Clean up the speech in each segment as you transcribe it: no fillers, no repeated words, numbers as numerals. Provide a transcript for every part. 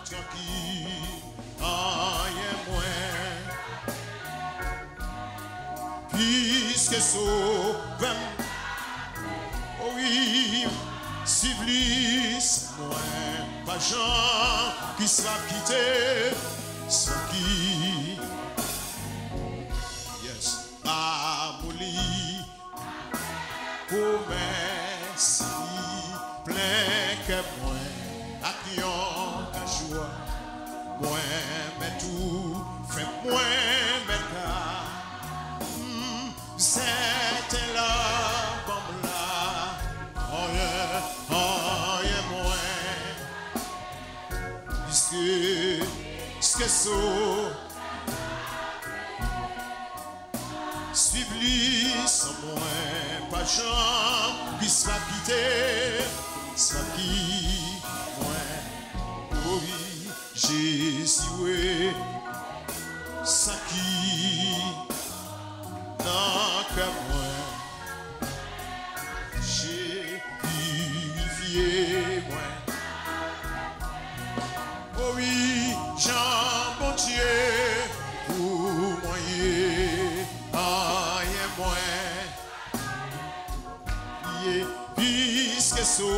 tranquille, rien moins. Puisque sauvem, oh oui, civilis moins, pas gens qui sera quitté, sans qui, yes, amouli, promesse, plein que moins, à qui on a joie, moins, mais tout, fait moins, mais car. C'était là, comme là, rien moins. Puisque so, suivez sans moins, pas gens qui sera quitté, sans qui moins. Oui, Jésus, oui, sans qui. Non, que moi, j'ai purifié moi. Oh oui, Jean, bon Dieu, pour moi, rien moins. Puisque so,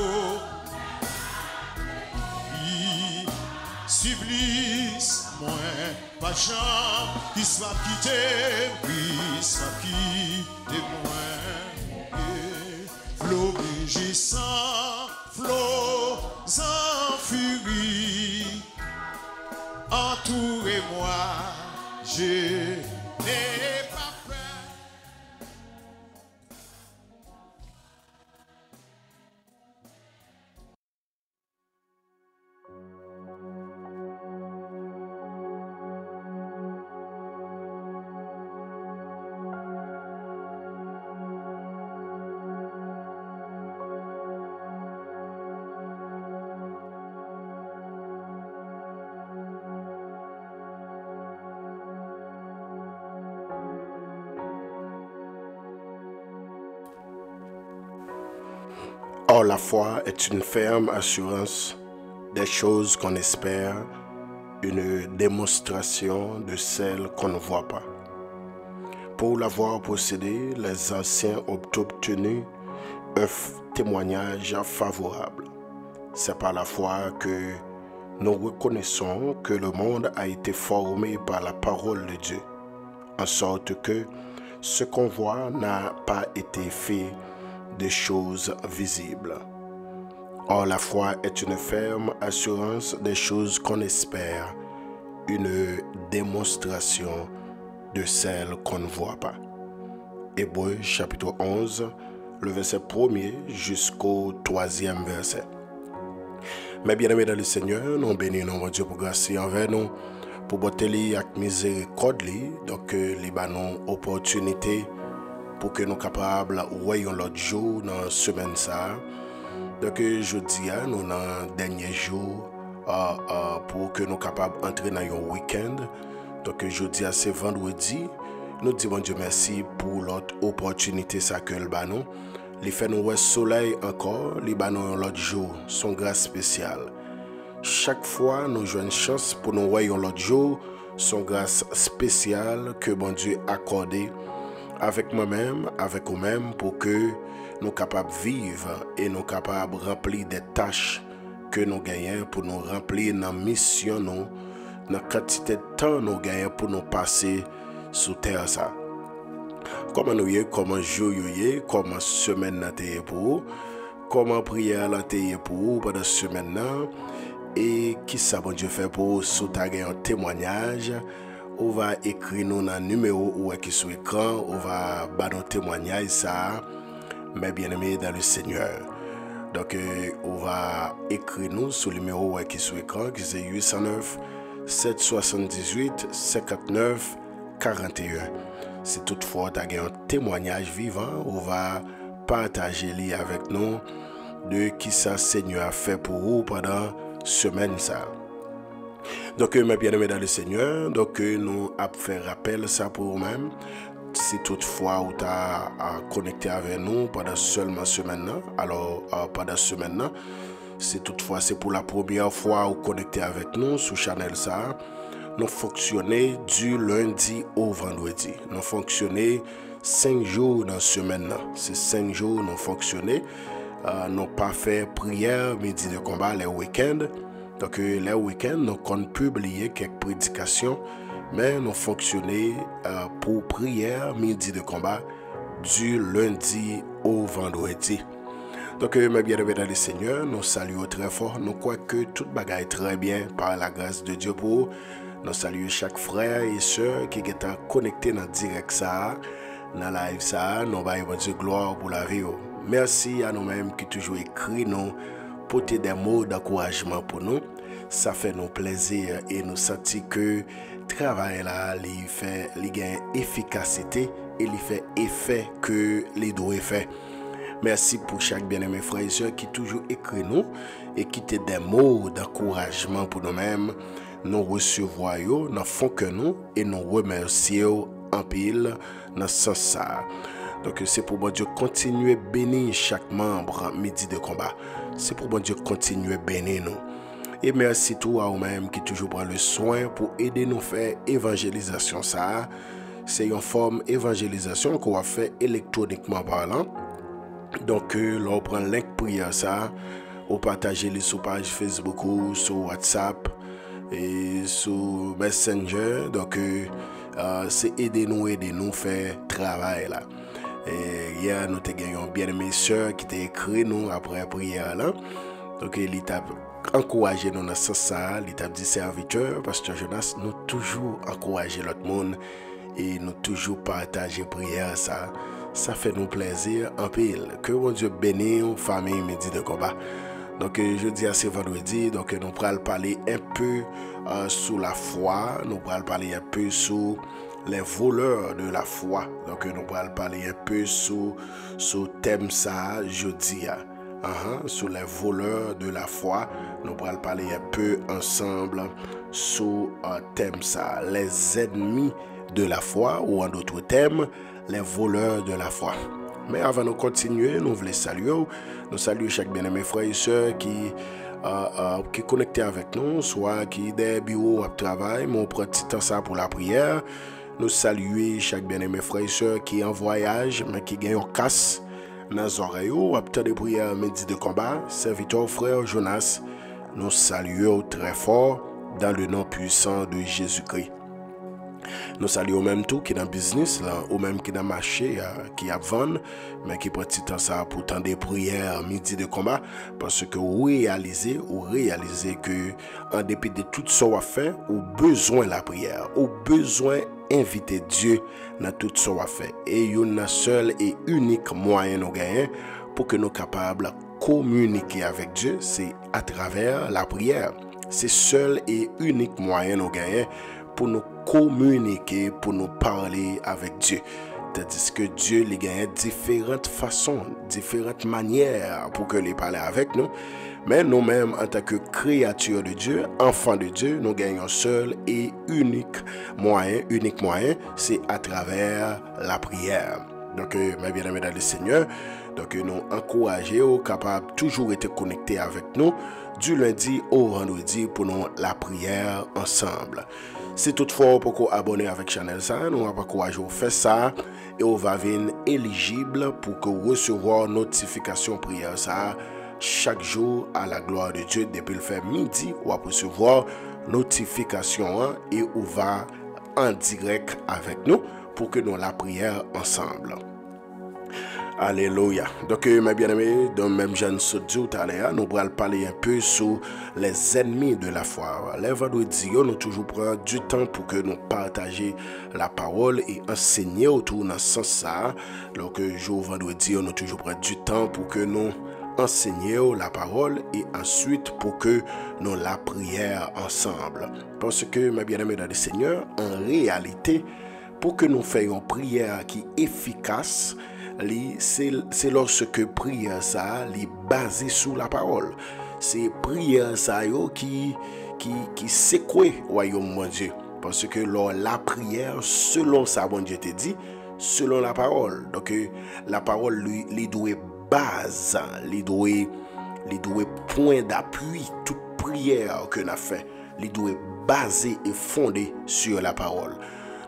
supplice, moi, pas gens qui soit quitté, oui, soit quitté, moi. Flot rugissant, flot en furie, entourez-moi, je n'ai pas peur. Or, la foi est une ferme assurance des choses qu'on espère, une démonstration de celles qu'on ne voit pas. Pour l'avoir possédé, les anciens ont obtenu un témoignage favorable. C'est par la foi que nous reconnaissons que le monde a été formé par la parole de Dieu, en sorte que ce qu'on voit n'a pas été fait des choses visibles. Or, la foi est une ferme assurance des choses qu'on espère, une démonstration de celles qu'on ne voit pas. Hébreux chapitre 11, le verset 1er jusqu'au 3e verset. Mais bien aimés dans le Seigneur, nous bénissons notre Dieu pour grâce envers nous, pour botter et miséricorde, donc les banons opportunités pour que nous capables voyons l'autre jour dans la semaine ça. Donc je dis nous dans le dernier jour pour que nous capables d'entrer dans un week-end. Donc je dis c'est vendredi. Nous disons Dieu merci pour l'autre opportunité ça que le banon. Les fait nous soleil encore, les banon l'autre jour, son grâce spéciale. Chaque fois nous jouons une chance pour nous voyons l'autre jour, son grâce spéciale que bon Dieu accordé avec moi-même, avec vous-même, pour que nous capables de vivre et nous capables de remplir des tâches que nous gagnons pour nous remplir dans la mission, dans la quantité de temps nous gagnons pour nous passer sous terre. Ça. Comment nous y comment jour y comment semaine nous pour comment prière nous pour pendant semaine et qui ça bon Dieu fait pour sous ta un témoignage. On va écrire nous dans le numéro ou qui sur l'écran, on va battre nos témoignages ça, mais bien aimé dans le Seigneur. Donc on va écrire nous sur le numéro qui sur l'écran qui c'est 809 778 59 41. Si toutefois tu as un témoignage vivant, on va partager lui avec nous de qui ça Seigneur a fait pour vous pendant semaine ça. Donc, mes bien-aimés dans le Seigneur, donc nous avons fait rappel ça pour vous-même. Si toutefois vous avez connecté avec nous pendant seulement semaine, alors pendant semaine, Si toutefois c'est pour la première fois ou connecté avec nous sur Channel ça, nous fonctionnons du lundi au vendredi. Nous fonctionnons 5 jours dans la semaine. C'est 5 jours nous fonctionnons. Nous pas fait prière, midi de combat les week-ends. Donc les week-ends, nous comptons publier quelques prédications, mais nous fonctionnons pour prière, midi de combat du lundi au vendredi. Donc, mes bien-aimés dans le Seigneur, nous saluons très fort. Nous croyons que tout bagaille très bien par la grâce de Dieu pour nous saluons chaque frère et soeur qui est connecté dans le direct ça, dans la live ça. Nous voyons Dieu gloire pour la vie. Merci à nous-mêmes qui toujours écrit nous, porter des mots d'encouragement pour nous. Ça fait nous plaisir et nous sentir que le travail là, il gagne efficacité et il fait effet que les doit faire. Merci pour chaque bien-aimé frère et soeur qui toujours écrit nous et qui te des mots d'encouragement pour nous-mêmes. Nous recevons, nous font que nous et nous remercions en pile dans ce sens. Donc c'est pour bon Dieu continuer à bénir chaque membre midi de combat. C'est pour bon Dieu continuer à bénir nous. Et merci tout à vous-même qui toujours prend le soin pour aider nous à faire évangélisation. Ça, c'est une forme d'évangélisation qu'on va faire électroniquement parlant. Donc, là, on prend le link prière ça, on partage les sur page Facebook ou sur WhatsApp et sur Messenger. Donc, c'est aider nous faire travail là. Et hier, nous avons gagné une bien-aimée sœur qui t'a écrit nous après la prière là. Donc, il t'a encouragé nous dans ce sens, il t'a dit serviteur, Pasteur Jonas, nous toujours encourager l'autre monde et nous toujours partager prière ça. Ça fait nous plaisir en pile. Que bon Dieu bénisse aux familles midi de combat. Donc jeudi à ce vendredi, donc nous pourrons parler un peu sur la foi, nous pourrons parler un peu sur les voleurs de la foi. Donc nous pourrons parler un peu sur thème ça jeudi. Sur les voleurs de la foi, nous pourrons parler un peu ensemble sur thème ça, les ennemis de la foi ou en d'autres thèmes, les voleurs de la foi. Mais avant de continuer, nous voulons saluer. Nous saluons chaque bien-aimé frère et soeur qui est connecté avec nous, soit qui est des bureaux à travail, mais on prend petit temps ça pour la prière. Nous saluons chaque bien-aimé frère et soeur qui est en voyage, mais qui gagne un casse dans les oreilles, ou à des prières midi de combat. Serviteur frère Jonas, nous saluons très fort dans le nom puissant de Jésus-Christ. Nous saluons même tout qui est dans le business, là, ou même qui est dans le marché, qui a vendre, mais qui prend petit temps ça pour tant des prières midi de combat, parce que vous réalisez que en dépit de tout ce qu'on a fait, vous besoin de la prière, vous besoin d'inviter Dieu dans tout ce qu'on a fait. Et il y a un seul et unique moyen de gagner pour que nous soyons capables de communiquer avec Dieu, c'est à travers la prière. C'est seul et unique moyen de gagner pour nous communiquer, pour nous parler avec Dieu. Tandis que Dieu les gagne différentes façons, différentes manières pour que les parler avec nous. Mais nous-mêmes, en tant que créatures de Dieu, enfants de Dieu, nous gagnons seul et unique moyen, c'est à travers la prière. Donc, mes bien-aimés dans le Seigneur, donc nous encourageons, capables toujours être connectés avec nous du lundi au vendredi pour nous la prière ensemble. Si toutefois pour vous abonner avec Channel ça, nous va encourager à faire ça et on va venir éligible pour que vous recevoir notification prière ça chaque jour à la gloire de Dieu. Depuis le fait midi, on va recevoir notification et on va en direct avec nous pour que nous la prière ensemble. Alléluia. Donc, mes bien-aimés, dans le même genre tout à l'heure, nous allons parler un peu sur les ennemis de la foi. Les vendredis, nous toujours prendre du temps pour que nous partagions la parole et enseigner autour de ce sens. Donc, jour vendredi, nous toujours prendre du temps pour que nous enseignions la parole et ensuite pour que nous la prière ensemble. Parce que, mes bien-aimés dans le Seigneur, en réalité, pour que nous fassions une prière qui est efficace, c'est lorsque prière ça est basée sur la parole. C'est prière ça qui secoue royaume mon Dieu. Parce que la prière, selon ça, bon Dieu te dit, selon la parole. Donc la parole lui doit base, lui doit il doit point d'appui toute prière que nous fait, il doit baser et fonder sur la parole.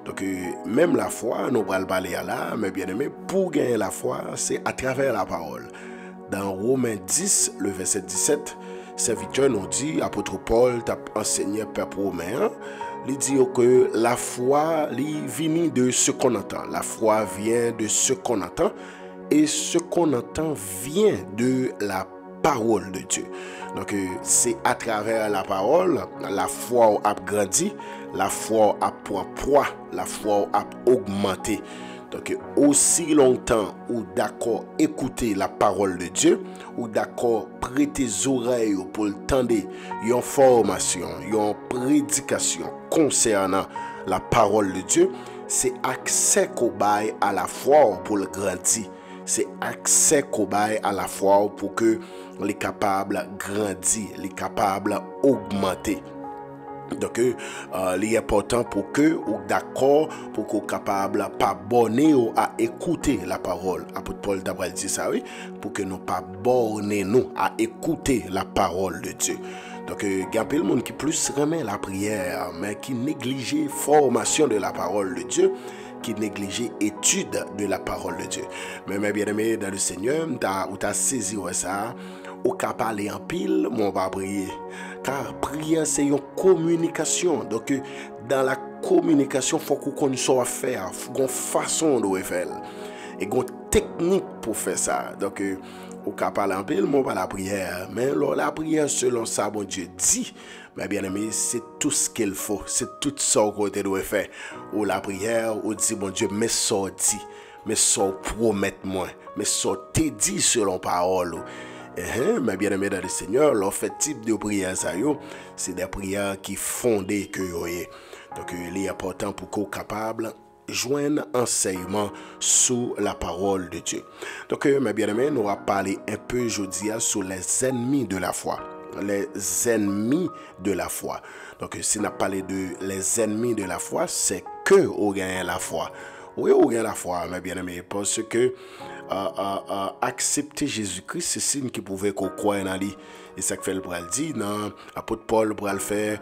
Donc même la foi, nous allons parler à là, mais bien aimé, pour gagner la foi, c'est à travers la parole. Dans Romains 10, le verset 17, serviteur nous dit, apôtre Paul t'a enseigné peuple romain, il dit que la foi vient de ce qu'on entend. La foi vient de ce qu'on entend et ce qu'on entend vient de la parole de Dieu. Donc c'est à travers la parole, la foi a grandi, la foi a pris poids, la foi a augmenté. Donc aussi longtemps ou d'accord écouter la parole de Dieu, ou d'accord prêter oreilles pour entendre une formation, une prédication concernant la parole de Dieu, c'est accès qu'on bail à la foi pour le grandir. C'est accès qu'on bail à la foi pour que les capables grandir, les capables augmenter. Donc, il est important pour que, ou d'accord, pour qu'on capable pas borner ou à écouter la parole. Apôtre Paul d'Abraham dit ça, oui, pour que nous pas borner nous à écouter la parole de Dieu. Donc, il y a un peu de monde qui plus remet la prière, mais qui néglige formation de la parole de Dieu, qui néglige étude de la parole de Dieu. Mais mes bien-aimés dans le Seigneur, ou t'as saisi ça, ou qu'à parler en pile, mon va prier. Car prière, c'est une communication. Donc, dans la communication, il faut qu'on connaisse à faire. Il faut qu'on façon de faire. Et qu'on technique pour faire ça. Donc, ou qu'à parler en pile, mon va la prière. Mais la prière, selon ça, bon Dieu dit, mais bien aimé, c'est tout ce qu'il faut. C'est tout ça qu'on doit faire. Ou la prière, ou dit, bon Dieu, mais ça dit, mais ça promet moi, mais ça te dit selon parole. Mais bien aimé dans le Seigneur, leur fait type de prière, c'est des prières qui fondées que vous avez. Donc, il est important pour qu'on soit capable de joindre enseignement sous la parole de Dieu. Donc, mes bien-aimés, nous allons parler un peu aujourd'hui sur les ennemis de la foi. Les ennemis de la foi. Donc, si on a parlé de les ennemis de la foi, c'est que on gagne la foi. Oui, on gagne la foi, mes bien-aimés, parce que accepter Jésus-Christ, c'est signe qui pouvait qu'on croit en lui. Et ça que fait le bras dit, non, apôtre Paul bras le faire.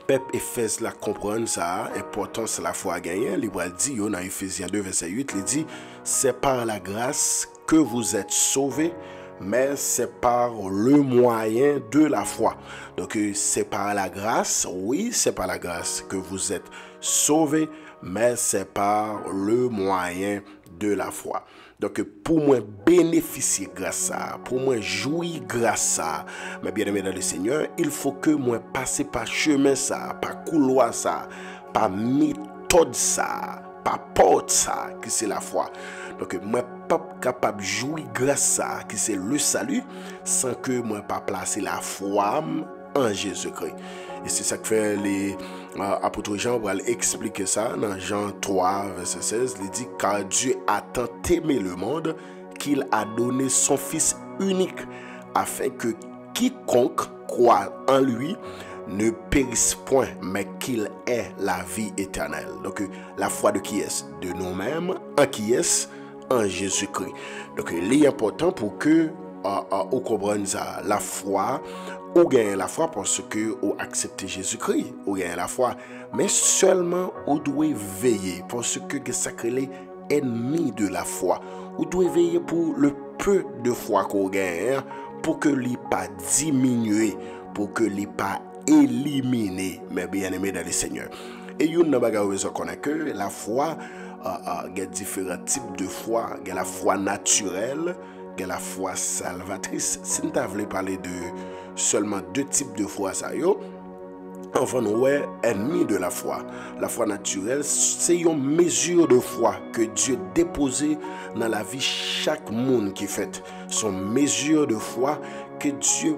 Peuple Éphèse la comprendre ça, importance la foi à gagner. Il bras dit, dans Ephésiens 2, verset 8, il dit, c'est par la grâce que vous êtes sauvés, mais c'est par le moyen de la foi. Donc c'est par la grâce, oui, c'est par la grâce que vous êtes sauvés, mais c'est par le moyen de la foi. Donc, pour moi bénéficier grâce à ça, pour moi jouir grâce à ça, mes bien-aimés dans le Seigneur, il faut que moi passe par chemin ça, par couloir ça, par méthode ça, par porte ça, qui c'est la foi. Donc, moi pas capable de jouir grâce à ça, qui c'est le salut, sans que moi pas placer la foi en Jésus-Christ. Et c'est ça que fait les apôtres Jean va expliquer ça dans Jean 3, verset 16. Il dit, car Dieu a tant aimé le monde qu'il a donné son Fils unique, afin que quiconque croit en lui ne périsse point, mais qu'il ait la vie éternelle. Donc, la foi de qui est? De nous-mêmes, en qui est? En Jésus-Christ. Donc, il est important pour que on comprenne ça, la foi, ou gagne la foi parce que ou accepter Jésus-Christ, ou gagne la foi, mais seulement on doit veiller parce que ça crée les ennemis de la foi. On doit veiller pour le peu de foi qu'on gagne, pour que l'il pas diminuer, pour que l'il pas éliminer, mes bien-aimés dans le Seigneur. Et il y a que la foi, il y a différents types de foi. Il y a la foi naturelle, il y a la foi salvatrice. Si nous voulons parler de seulement deux types de foi, ça y est, enfin, nous sommes ennemis de la foi. La foi naturelle, c'est une mesure de foi que Dieu déposé dans la vie chaque monde qui fait. Son mesure de foi que Dieu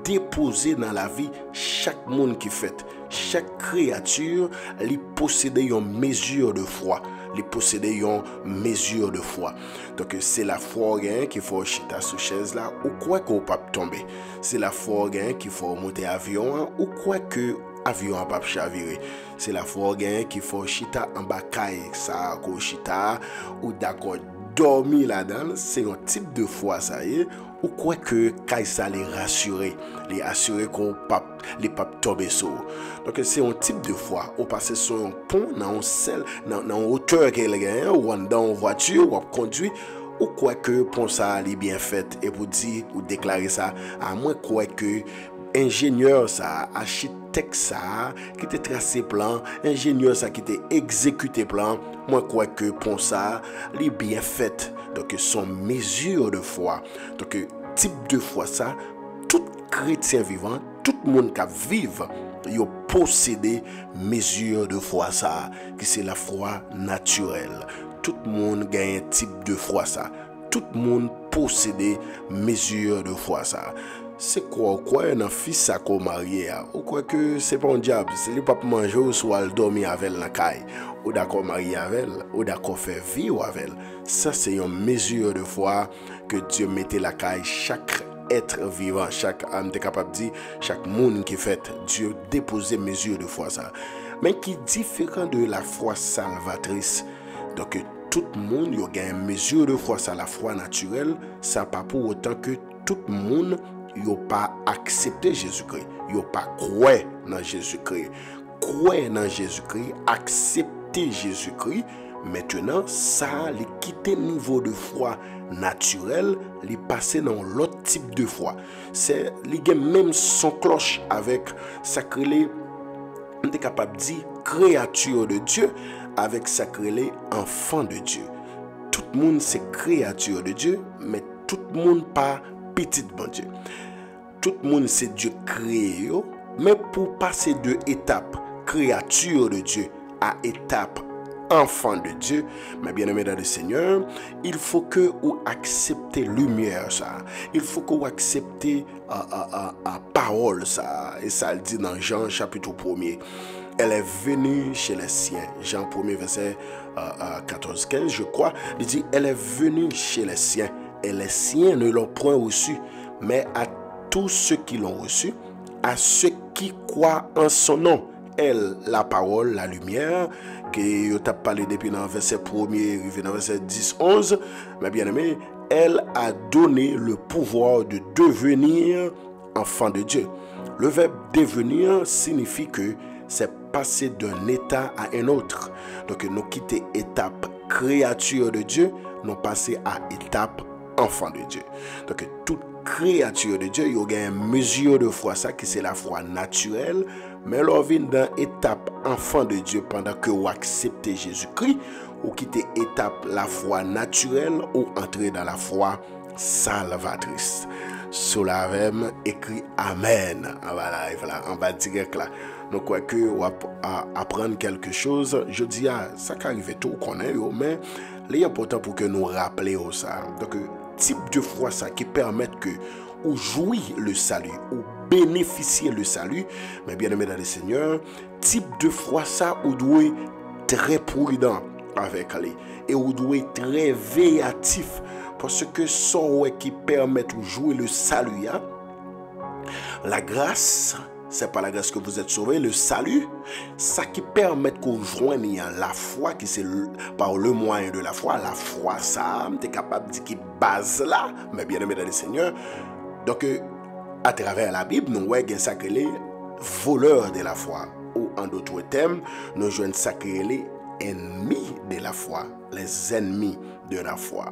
déposé dans la vie chaque monde qui fait. Chaque créature, lui possède une mesure de foi. Lui possède une mesure de foi. Donc c'est la foi qu'il faut chita sous chaise là ou quoi qu'on pas tomber. C'est la foi qu'il faut monter avion ou quoi que avion a pas chavirer. C'est la foi qu'il faut chita en bas caille ça ko chita ou d'accord dormi là-dedans, c'est un type de foi ça y est, ou quoi que ça les assurer qu'on les papes tomber sur. Donc c'est un type de foi, ou passer sur un pont dans un sel, dans hauteur qu'elle gagne, ou dans une voiture, ou conduit, ou quoi que pont ça est bien fait, et pour dire ou déclarer ça, à moins quoi que ingénieur ça, architecte ça, qui te tracé plan, ingénieur ça qui te exécuté plan, moi quoi que pour ça, les bien fait. Donc son mesure de foi. Donc type de foi ça, tout chrétien vivant, tout le monde qui vive, il possédé mesure de foi ça, qui c'est la foi naturelle. Tout le monde gagne un type de foi ça. Tout le monde possède mesure de foi ça. C'est quoi un fils ça qu'on marié ou quoi que c'est pas un diable, c'est le pape manger ou soit le dormir avec la caille ou d'accord marié avec ou d'accord faire vivre avec. Ça c'est une mesure de foi que Dieu mettait la caille chaque être vivant, chaque âme capable de dire, chaque monde qui fait, Dieu déposait mesure de foi ça. Mais qui est différent de la foi salvatrice. Donc tout le monde y a une mesure de foi ça, la foi naturelle, ça pas pour autant que tout le monde n'a pas accepté Jésus-Christ, n'a pas croire dans Jésus-Christ. Croire dans Jésus-Christ, accepter Jésus-Christ, maintenant, ça, les quitter le niveau de foi naturel, les passer dans l'autre type de foi. C'est les même son cloche avec sacré, on est capable de dire créature de Dieu avec sacré enfant de Dieu. Tout le monde c'est créature de Dieu, mais tout le monde pas petit bon Dieu. Tout le monde c'est Dieu créé, mais pour passer de étape créature de Dieu à étape enfant de Dieu, mais bien aimé dans le Seigneur, il faut que vous acceptez lumière ça. Il faut que vous acceptez parole ça. Et ça le dit dans Jean chapitre 1er. Elle est venue chez les siens. Jean 1er verset 14-15 je crois. Il dit elle est venue chez les siens. Et les siens ne l'ont point reçu, mais à tous ceux qui l'ont reçu, à ceux qui croient en son nom. Elle, la parole, la lumière, que je t'ai parlé depuis dans le verset 1er, dans le verset 10-11, mais bien aimé, elle a donné le pouvoir de devenir enfant de Dieu. Le verbe devenir signifie que c'est passer d'un état à un autre. Donc nous quitter étape créature de Dieu, nous passer à étape enfant de Dieu. Donc toute créature de Dieu, il y a une mesure de foi, ça qui c'est la foi naturelle, mais l'on vient dans étape enfant de Dieu pendant que vous acceptez Jésus-Christ, ou quittez étape la foi naturelle, ou entrer dans la foi salvatrice. Cela même écrit Amen. Voilà, on va direct là. Donc, quoi que on va apprendre quelque chose, je dis, ça qui arrive tout, qu'on est, mais l'important pour que nous rappelions ça. Donc, type de foi ça qui permet que ou jouir le salut ou bénéficier le salut, mais bien aimé dans le Seigneur, type de foi ça ou doit être très prudent avec lui et ou doit être très véatif parce que ça qui permet de jouer le salut, hein? La grâce, c'est pas la grâce que vous êtes sauvés, le salut, ça qui permet qu'on joigne la foi, qui c'est par le moyen de la foi ça, tu es capable de dire qui base là, mais bien aimé dans le Seigneur. Donc, à travers la Bible, nous voyons sacré les voleurs de la foi, ou en d'autres termes, nous jouons sacré les ennemis de la foi, les ennemis de la foi.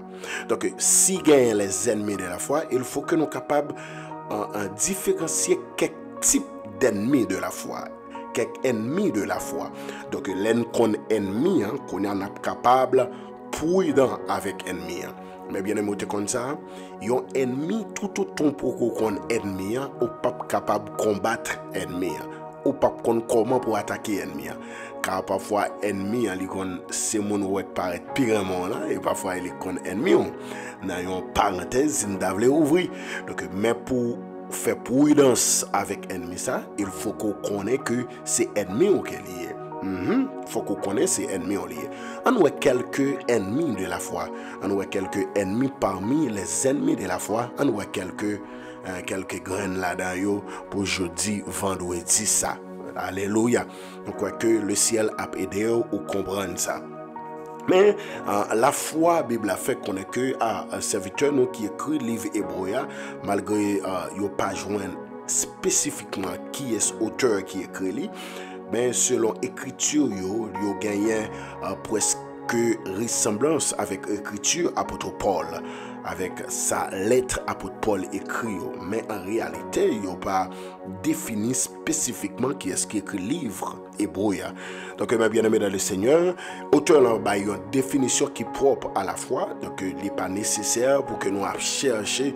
Donc, si gagnent les ennemis de la foi, il faut que nous soyons capables de différencier quelques types d'ennemis de la foi, quelques ennemis de la foi. Donc, l'ennemi, qu'on est capable prudent avec ennemi. Mais bien aimé comme ça, yon ennemi tout autant pour qu'on ennemi ou pas capable de combattre ennemi ou pas comment pour attaquer ennemi. Car parfois ennemi c'est mon ouais paraît pire là et parfois il est con ennemi. Dans une parenthèse, il doit ouvrir. Donc mais pour faire prudence avec ennemi ça, il faut qu'on connaisse que c'est ennemi ou qu'elle est. Faut qu'on connaisse ces ennemis en lié. On a quelques ennemis de la foi. On a quelques ennemis parmi les ennemis de la foi. On a quelques graines là-dedans pour jeudi, vendredi ça. Alléluia. Donc quoi que le ciel a aidé ou comprendre ça. Mais la foi, la Bible a fait qu'on est que un serviteur nous qui écrit le livre hébreu, malgré il n'y a pas joint spécifiquement qui est l'auteur qui écrit lui, mais selon l'écriture, il y a gagné presque ressemblance avec l'écriture apôtre Paul, avec sa lettre apôtre Paul écrit, mais en réalité, il n'y a pas défini spécifiquement qui est-ce qui écrit le livre hébreu. Donc, mes bien-aimés dans le Seigneur, auteur là, il y a une définition qui est propre à la foi, donc il n'est pas nécessaire pour que nous cherchions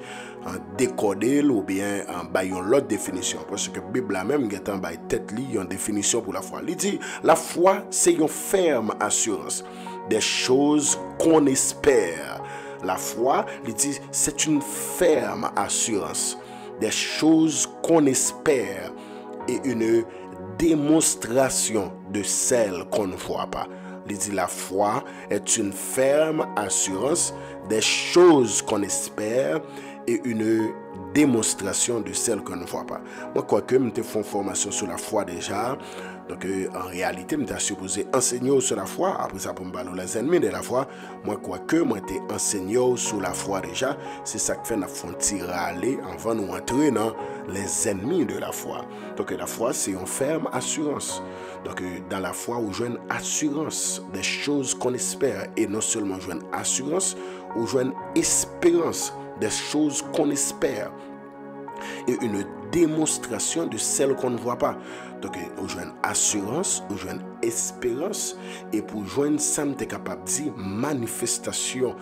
décoder ou bien une autre définition, parce que la Bible même a une définition pour la foi. Il dit la foi c'est une ferme assurance des choses qu'on espère. La foi, il dit c'est une ferme assurance des choses qu'on espère et une démonstration de celles qu'on ne voit pas. Il dit la foi est une ferme assurance des choses qu'on espère et une démonstration de celles qu'on ne voit pas. Moi, quoique, je fais une formation sur la foi déjà, donc en réalité, je suis supposé enseigner sur la foi, après ça, pour me parler les ennemis de la foi. Moi, quoique, moi, je suis enseigné sur la foi déjà, c'est ça qui fait nous tirer aller avant de nous entrer dans les ennemis de la foi. Donc, la foi, c'est une ferme assurance. Donc, dans la foi, on joue une assurance des choses qu'on espère, et non seulement jouer une assurance, on joue une espérance des choses qu'on espère et une démonstration de celles qu'on ne voit pas. Donc, on joue une assurance, on joue une espérance, et pour joindre ça, on est capable de dire manifestation,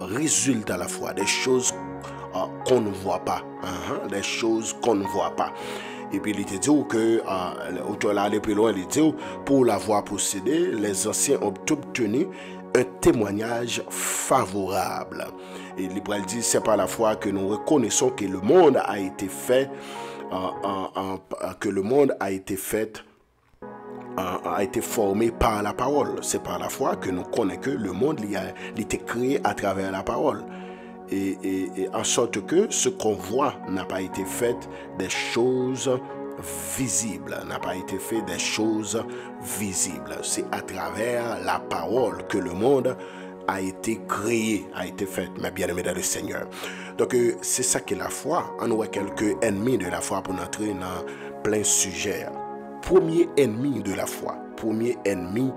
résultat à la fois, des choses qu'on ne voit pas, des choses qu'on ne voit pas. Et puis il te dit que l'auteur là allait plus loin, il dit pour l'avoir possédé, les anciens ont obtenu un témoignage favorable. Et l'Hébreu dit c'est par la foi que nous reconnaissons que le monde a été fait, que le monde a été fait, a été formé par la parole. C'est par la foi que nous connaissons que le monde a été créé à travers la parole. Et en sorte que ce qu'on voit n'a pas été fait des choses visibles, n'a pas été fait des choses visibles. C'est à travers la parole que le monde a été créé, a été fait, mes bien-aimés dans le Seigneur. Donc c'est ça qu'est la foi. On a quelques ennemis de la foi pour entrer dans plein sujet. Premier ennemi de la foi, premier ennemi,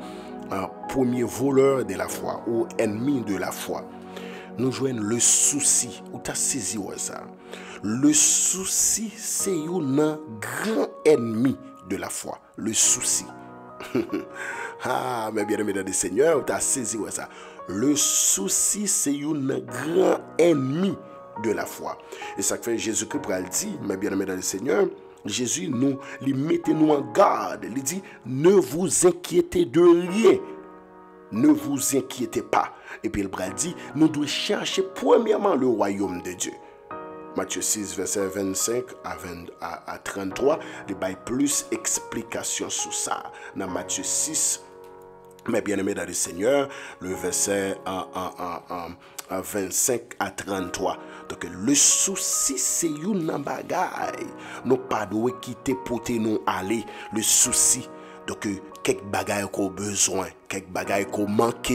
premier voleur de la foi ou ennemi de la foi. Nous joignons le souci. Ou t'as saisi ça? Le souci, c'est un grand ennemi de la foi. Le souci. Ah, mes bien-aimés dans le Seigneur, t'as saisi ça? Le souci, c'est un grand ennemi de la foi. Et ça fait Jésus-Christ pour le dire, mes bien-aimés dans le Seigneur, Jésus nous, mettez-nous en garde. Il dit, ne vous inquiétez de rien. Ne vous inquiétez pas. Et puis il dit, nous devons chercher premièrement le royaume de Dieu. Matthieu 6, verset 25 à 33, il y a plus d'explications sur ça. Dans Matthieu 6, mes bien-aimés dans le Seigneur, le verset 25 à 33. Donc le souci, c'est une bagaille. Nous pas de quitter pour nous aller. Le souci. Donc quelques bagailles qu'on a besoin, quelques bagailles qu'on manque.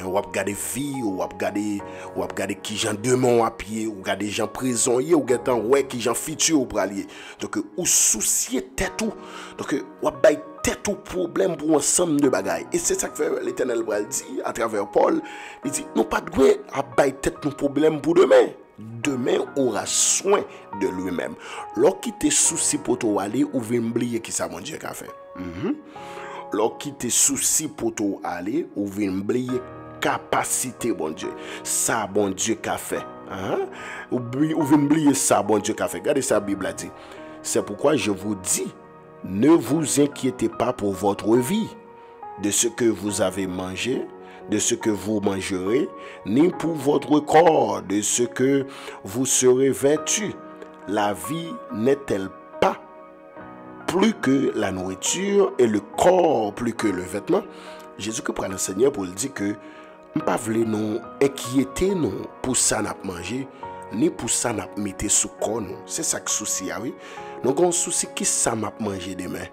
Ou ap gade vie, ou ap gade qui j'en demande à pied, ou gade gens prisonniers, ou gade ouais qui j'en futur ou pralier. Donc ou soucier tête ou. Donc ou ap bay tête ou problème pour ensemble de bagailles. Et c'est ça que fait l'Éternel bral dit à travers Paul, il dit non pas de gwe à bay tête nos problèmes pour demain. Demain aura soin de lui-même. Lorsqu'il te soucie pour toi aller ou vient oublier qui ça mon Dieu qu'a fait. Lorsqu'il te soucie pour toi aller ou vient oublier capacité bon Dieu. Ça bon Dieu qu'a fait. Ou vient oublier ça bon Dieu qu'a fait. Regardez ça Bible a dit. C'est pourquoi je vous dis, ne vous inquiétez pas pour votre vie, de ce que vous avez mangé, de ce que vous mangerez, ni pour votre corps, de ce que vous serez vêtu. La vie n'est-elle pas plus que la nourriture et le corps plus que le vêtement? Jésus qui prend le Seigneur pour le dire que nous ne pouvons pas nous inquiéter nous pour ça n'a manger, ni pour ça n'a mettre sous corps. C'est ça que souci oui. Nous avons un souci qui ça m'a manger demain,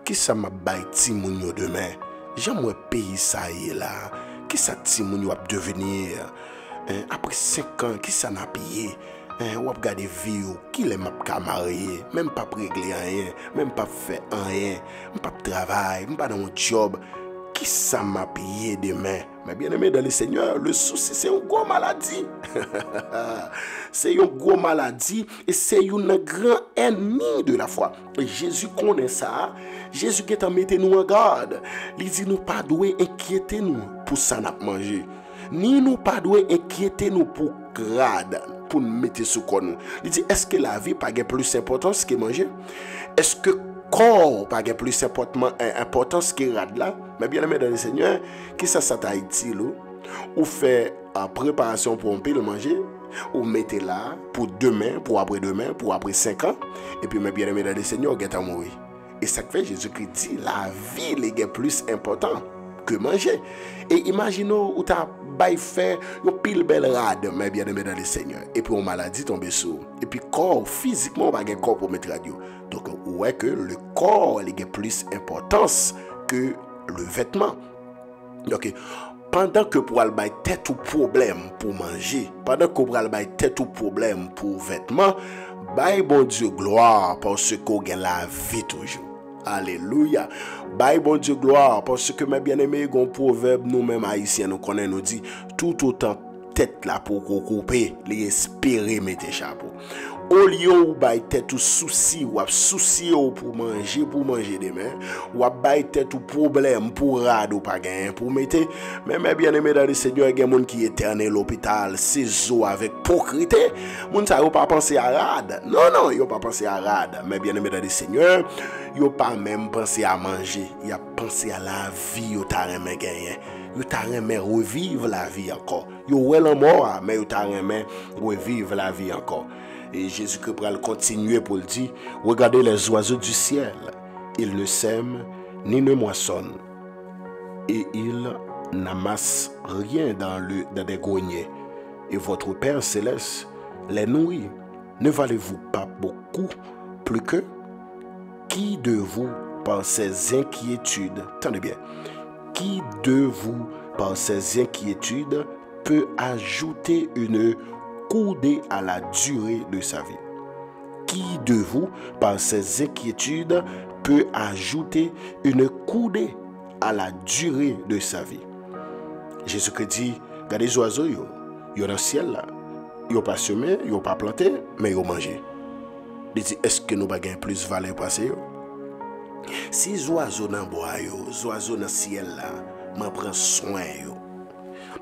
qui ça m'a bâti mon demain. J'aimerais payer ça et là. qui ça ti moun yo ap devenir après 5 ans, qui ça n'a payé? Ou ap gade vie ou, qui les m'a ka marié, même pas régler rien, même pas fait rien, même pas travail, même pas dans un job. Qui ça m'a payé demain? Mais bien aimé dans le Seigneur, le souci c'est une grosse maladie. C'est une grosse maladie et c'est une grand ennemi de la foi. Et Jésus connaît ça. Jésus qui t'a mis nous en garde. Il dit nous pas doué inquiéter nous pour ça n'a manger. Ni nous pas doué inquiéter nous pour grade, pour nous mettre sous nous. Il dit est-ce que la vie pas plus importance que manger? Est-ce que corps pas plus importance que rad là? Mais bien aimé dans le Seigneur, qui ça t'a utile ou fait préparation pour un pile manger ou mettez là pour demain, pour après-demain, pour après 5 ans et puis mais bien aimé dans le Seigneur, vous allez mourir. Et ça fait Jésus-Christ dit la vie est plus important que manger. Et imaginez où tu as fait une pile belle rade, mais bien aimé dans le Seigneur. Et puis, on maladie tombe sur. Et puis, corps, physiquement, on va avoir un corps pour mettre radio. Donc, ouais, que le corps a plus d'importance que le vêtement. Donc, pendant que pour aller tête ou problème pour manger, pendant que pour aller tête ou problème pour vêtements, bye bon Dieu gloire parce qu'on gagne la vie toujours. Alléluia. Bye bon Dieu gloire parce que mes bien-aimés, un proverbe nous-mêmes haïtiens nous connaît nous dit tout autant tête là pour couper, les espérer mettre chapeau. Au lieu où bail tête ou souci ou souci pour manger demain, ou bail tête ou problème pour rad ou pas gain pour mettre, mais mes bien-aimés dans le Seigneur, il y a des gens qui éternel l'hôpital, c'est avec pauvreté, moun ça pas penser à rad. Non, yo pas penser à rad, mais bien-aimés dans le Seigneur, yo pas même penser à manger, il a pensé à la vie, yo t'a remen gagner. Yo t'a remen revivre la vie encore. Yo ouais la mort, mais yo t'a remen revivre la vie encore. Et Jésus-Christ va continuer pour le dire, regardez les oiseaux du ciel, ils ne sèment ni ne moissonnent, et ils n'amassent rien dans des greniers, et votre Père céleste les nourrit. Ne valez-vous pas beaucoup plus que? Qui de vous, par ses inquiétudes, attendez bien, qui de vous, par ses inquiétudes, peut ajouter une coudée à la durée de sa vie? Qui de vous, par ses inquiétudes, peut ajouter une coudée à la durée de sa vie? Jésus-Christ dit, regardez les oiseaux, ils sont dans le ciel là. Ils n'ont pas semé, ils n'ont pas planté, mais ils ont mangé. Il dit, est-ce que nous avons plus de valeur passer? Si les oiseaux dans le bois, les oiseaux dans le ciel là, m'en prend soin.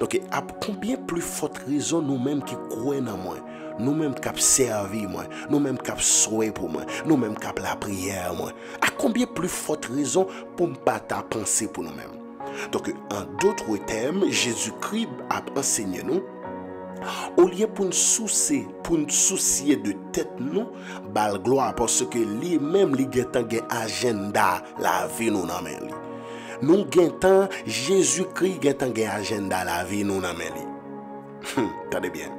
Donc, à combien plus forte raison nous-mêmes qui croyons en moi, nous-mêmes qui avons servi moi, nous-mêmes qui avons souhaité pour moi, nous-mêmes qui avons la prière moi, à combien plus forte raison pour ne pas penser pour nous-mêmes? Donc, en d'autres termes, Jésus-Christ a enseigné nous, au lieu pour nous soucier de tête nous, bal gloire parce que lui-même il a un agenda la vie nous dans main. Nous gagnons Jésus-Christ a un agenda la vie nous dans main. Attendez bien.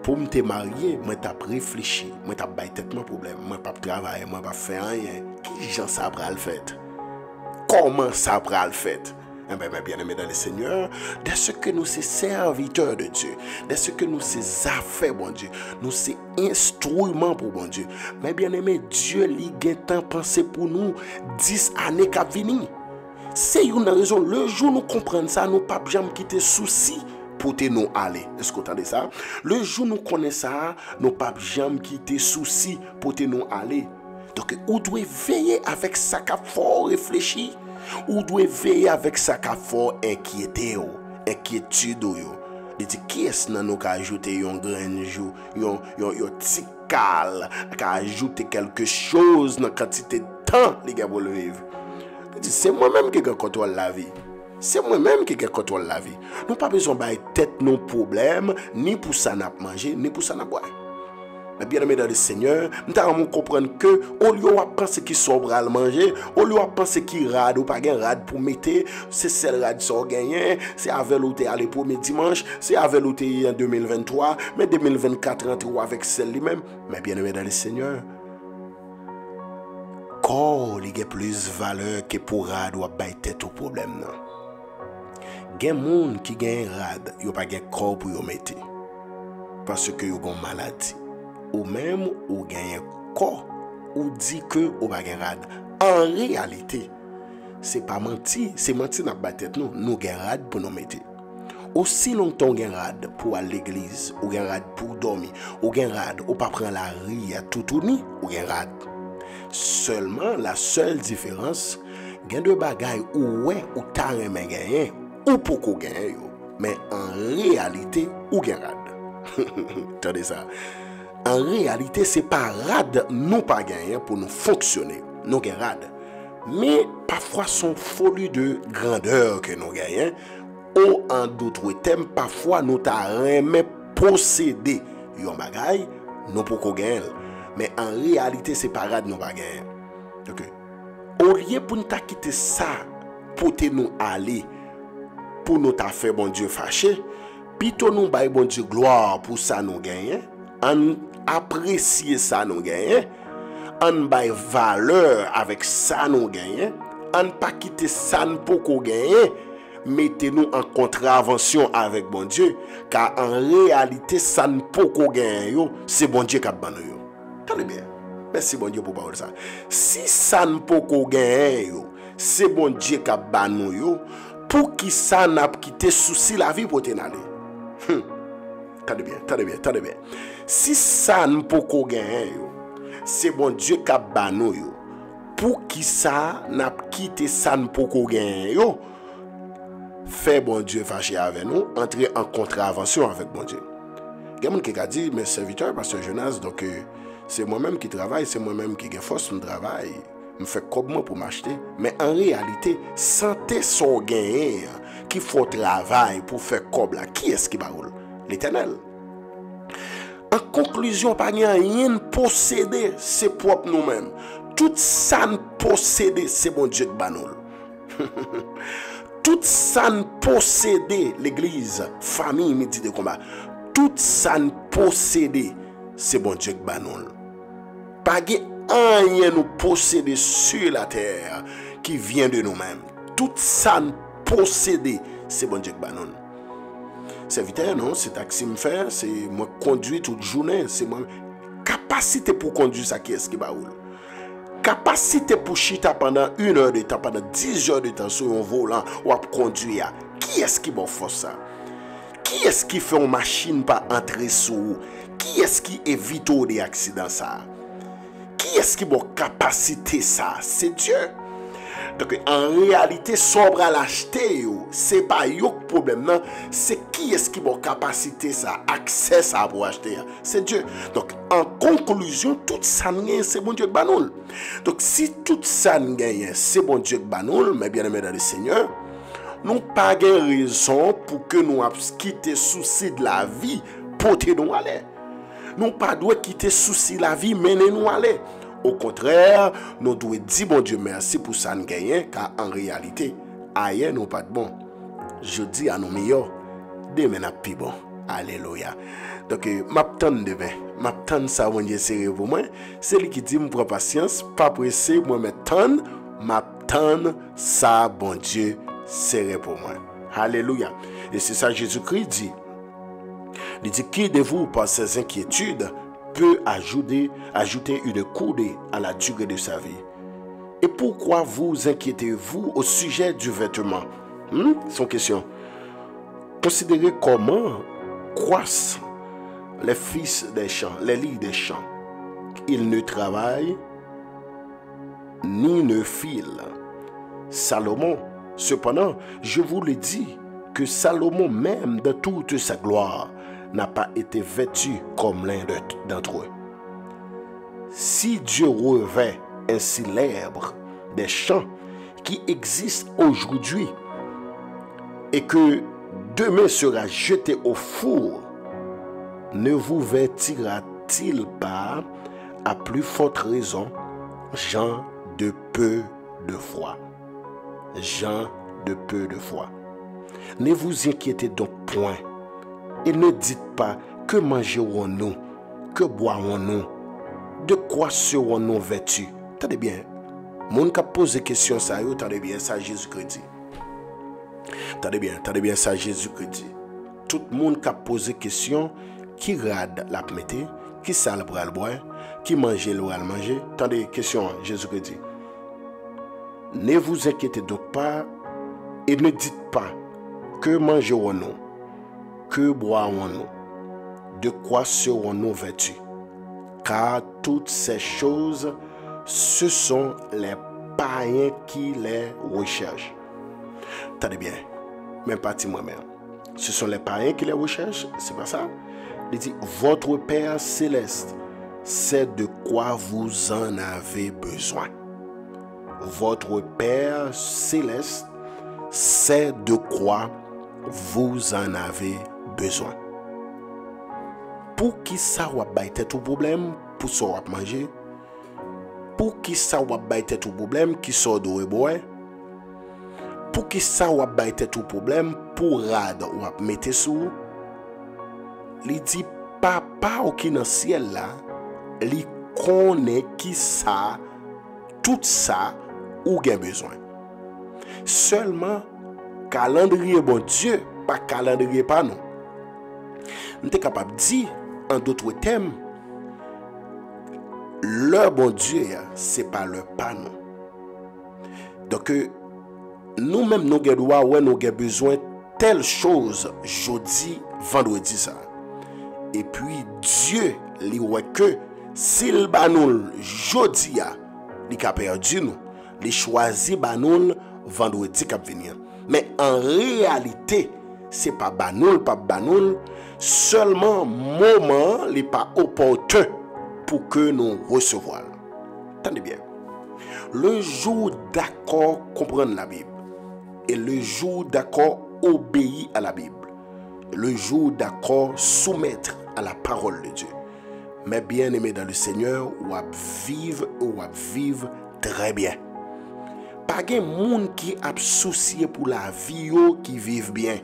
Pour me marier, moi t'ai réfléchi, moi t'ai bail tête mon problème, moi pas travailler, moi pas faire rien. Qui gens ça va le faire? Comment ça va le faire? Eh bien, bien aimé dans le Seigneur, de ce que nous sommes serviteurs de Dieu, de ce que nous sommes affaires, bon Dieu, nous sommes instruments pour bon Dieu. Mais bien aimé, Dieu lui a tant pensé pour nous 10 années qui venir. C'est une raison, le jour où nous comprenons ça, nous ne pouvons jamais quitter souci pour nous aller. Est-ce que vous entendez ça? Le jour où nous connaissons ça, nous ne pouvons jamais quitter souci pour nous aller. Donc, vous devez veiller avec ça qu'il faut réfléchir. Ou doit veiller avec ça qu'a fort inquiété inquiétude il dit qui est-ce que nous ajouter un grain jour un petit cal qu'a ajouter quelque chose dans quantité de temps les gars pour le vivre. Il dit c'est moi-même qui contrôle la vie. C'est moi-même qui contrôle la vie. Nous pas besoin de tête nos problèmes ni pour ça n'a manger ni pour ça n'a boire. Mais bien aimé dans le Seigneur, nous avons comprendre que au lieu de penser qu'il sobre à manger, au lieu de penser qu'il rade ou pas gain rade pour mettre, c'est celle rade qui gagné, c'est avec l'autre aller pour mes dimanche, c'est avec l'autre en 2023, mais 2024 rentre avec celle lui-même. Mais bien aimé dans le Seigneur, corps il a plus valeur que pour rade ou bailler tête au problème non. Gen moun qui gen rad, yo pas gen corps pour yo mettre. Parce que yo gon maladie. Ou même ou gen corps ou dit que ou pas gen rad. En réalité, c'est pas menti, c'est menti dans la tête nous gen rad pour nous mettre. Aussi longtemps gen rad pour aller à l'église, ou gen rad pour dormir, ou gen rad ou pas prendre la rue à tout tourner, ou gen rad. Seulement la seule différence, gen de bagay ou ouais ou ta remen gagner ou poko gagner yo. Mais en réalité ou gen rad. Attendez ça. En réalité, c'est pas rad nous pas gagner pour nous fonctionner. Nous gen rad. Mais parfois son folie de grandeur que nous gagnons ou en d'autres termes parfois nous ta remen posséder yon bagay nous poko gagner. Mais en réalité, c'est pas rad nous pas gagner. OK. Au lieu pour nous quitter ça pour nous aller pour nous ta faire bon Dieu fâché, plutôt nous bailler bon Dieu gloire pour ça nous gagner, en apprécier ça nous gagner, en bailler valeur avec ça nous gagner, en pas quitter ça pour qu'on gagne, mettez-nous en contravention avec bon Dieu, car en réalité ça ne peut qu'on gagne, c'est bon Dieu qui a banni yo. Tenez bien. Merci bon Dieu pour parler ça. Si ça ne peut qu'on gagne, c'est bon Dieu qui a banni yo. Pour qui ça n'a quitté souci la vie pour t'en aller. Tenez bien. Si ça ne peut qu'on gagne, c'est bon Dieu qui a banni yo. Pour qui ça n'a quitté ça ne peut qu'on gagne, fait bon Dieu fâché avec nous, entrer en contravention avec bon Dieu. Il y a quelqu'un qui a dit, mes serviteurs, pasteur Jonas, donc c'est moi-même qui travaille, c'est moi-même qui ai force de travail. Je fais comme moi pour m'acheter. Mais en réalité, santé son gain qui faut travail pour faire comme là. Qui est-ce qui baroule? L'Éternel. En conclusion, pas rien posséder, c'est propre nous-mêmes. Tout ça posséder, c'est bon Dieu qui banoul. Tout ça posséder, l'église, famille, midi de combat. Tout ça posséder, c'est bon Dieu qui banoul. Pas rien nous posséder sur la terre qui vient de nous-mêmes. Tout ça posséder, c'est bon Dieu qui banoul. Serviteur, non, c'est taxi me faire, c'est moi conduire toute journée, c'est moi capacité pour conduire ça qui est-ce qui baoule. Capacité pour chita pendant 1 heure de temps, pendant 10 heures de temps sur un volant ou à conduire. Qui est-ce qui va faire ça? Qui est-ce qui fait une machine pas entrer sous? Qui est-ce qui évite des accidents ça? Qui est-ce qui a capacité ça? C'est Dieu. Donc en réalité, sobre à l'acheter, c'est pas le problème, non. C'est qui est-ce qui a capacité ça, accès ça pour acheter? C'est Dieu. Donc en conclusion, tout ça c'est bon Dieu qui banoul. Donc si tout ça c'est bon Dieu qui banoul, mes bien-aimés dans le Seigneur, nous pas de raison pour que nous quitter souci de la vie pour nous aller. Nous pas doit quitter souci de la vie mener nous aller. Au contraire, nous devons dire bon Dieu merci pour ça nous gagner, car en réalité, ailleurs nous pas de bon. Je dis à nos meilleurs, demain n'a plus bon. Alléluia. Donc, m'attends demain. M'attends ça, mon Dieu, c'est pour moi. C'est lui qui dit, me prends patience, pas pressé, moi m'attends, ça, bon Dieu, c'est pour moi. Alléluia. Et c'est ça Jésus-Christ dit. Il dit, qui de vous, par ses inquiétudes, peut ajouter une coudée à la durée de sa vie? Et pourquoi vous inquiétez-vous au sujet du vêtement? Son question. Considérez comment croissent les fils des champs, les lits des champs. Ils ne travaillent ni ne filent. Salomon, cependant, je vous le dis, que Salomon même de toute sa gloire n'a pas été vêtu comme l'un d'entre eux. Si Dieu revêt ainsi l'herbe des champs qui existent aujourd'hui et que demain sera jeté au four, ne vous vêtira-t-il pas à plus forte raison, gens de peu de foi? Gens de peu de foi. Ne vous inquiétez donc point. Et ne dites pas que mangerons-nous, que boirons-nous, de quoi serons-nous vêtus. Tenez bien, mon qui pose question ça, tenez bien ça Jésus-Christ dit. Attendez bien ça, Jésus-Christ dit. Tout le monde qui a posé question, qui rade la mette, qui sale pour le boire, qui mange le manger. Attendez, question, Jésus-Christ dit. Ne vous inquiétez donc pas et ne dites pas que mangerons-nous, que boirons-nous, de quoi serons-nous vêtus. Car toutes ces choses, ce sont les païens qui les recherchent. Attendez bien, même pas dit moi-même. Ce sont les païens qui les recherchent, c'est pas ça? Il dit, votre Père céleste sait de quoi vous en avez besoin. Votre Père céleste sait de quoi vous en avez besoin. Pour qui ça va bailler tout problème, pour ça va manger. Pour qui ça va bailler tout problème, qui sort de boire. Pour qui ça va bailler tout problème, pour rad ou mettre sous. Il dit papa ou qui dans ciel là, il connaît qui ça, tout ça ou gen besoin. Seulement calendrier bon Dieu, pas calendrier pas non. Nous sommes capables de dire en d'autres termes, le bon Dieu, c'est pas le pas non. Donc nous-mêmes nous avons besoin de telle chose jeudi, vendredi ça. Et puis Dieu lui ouais que s'il ba nous jeudi il a perdu nous, il choisi ba nous vendredi qui venir. Mais en réalité, c'est pas banoul, seulement moment n'est pas opportun pour que nous recevions. Attendez bien. Le jour d'accord comprendre la Bible et le jour d'accord obéir à la Bible, le jour d'accord soumettre à la parole de Dieu. Mais bien aimé dans le Seigneur, ou à vivre très bien. Pas de monde qui a soucié pour la vie qui vivent bien.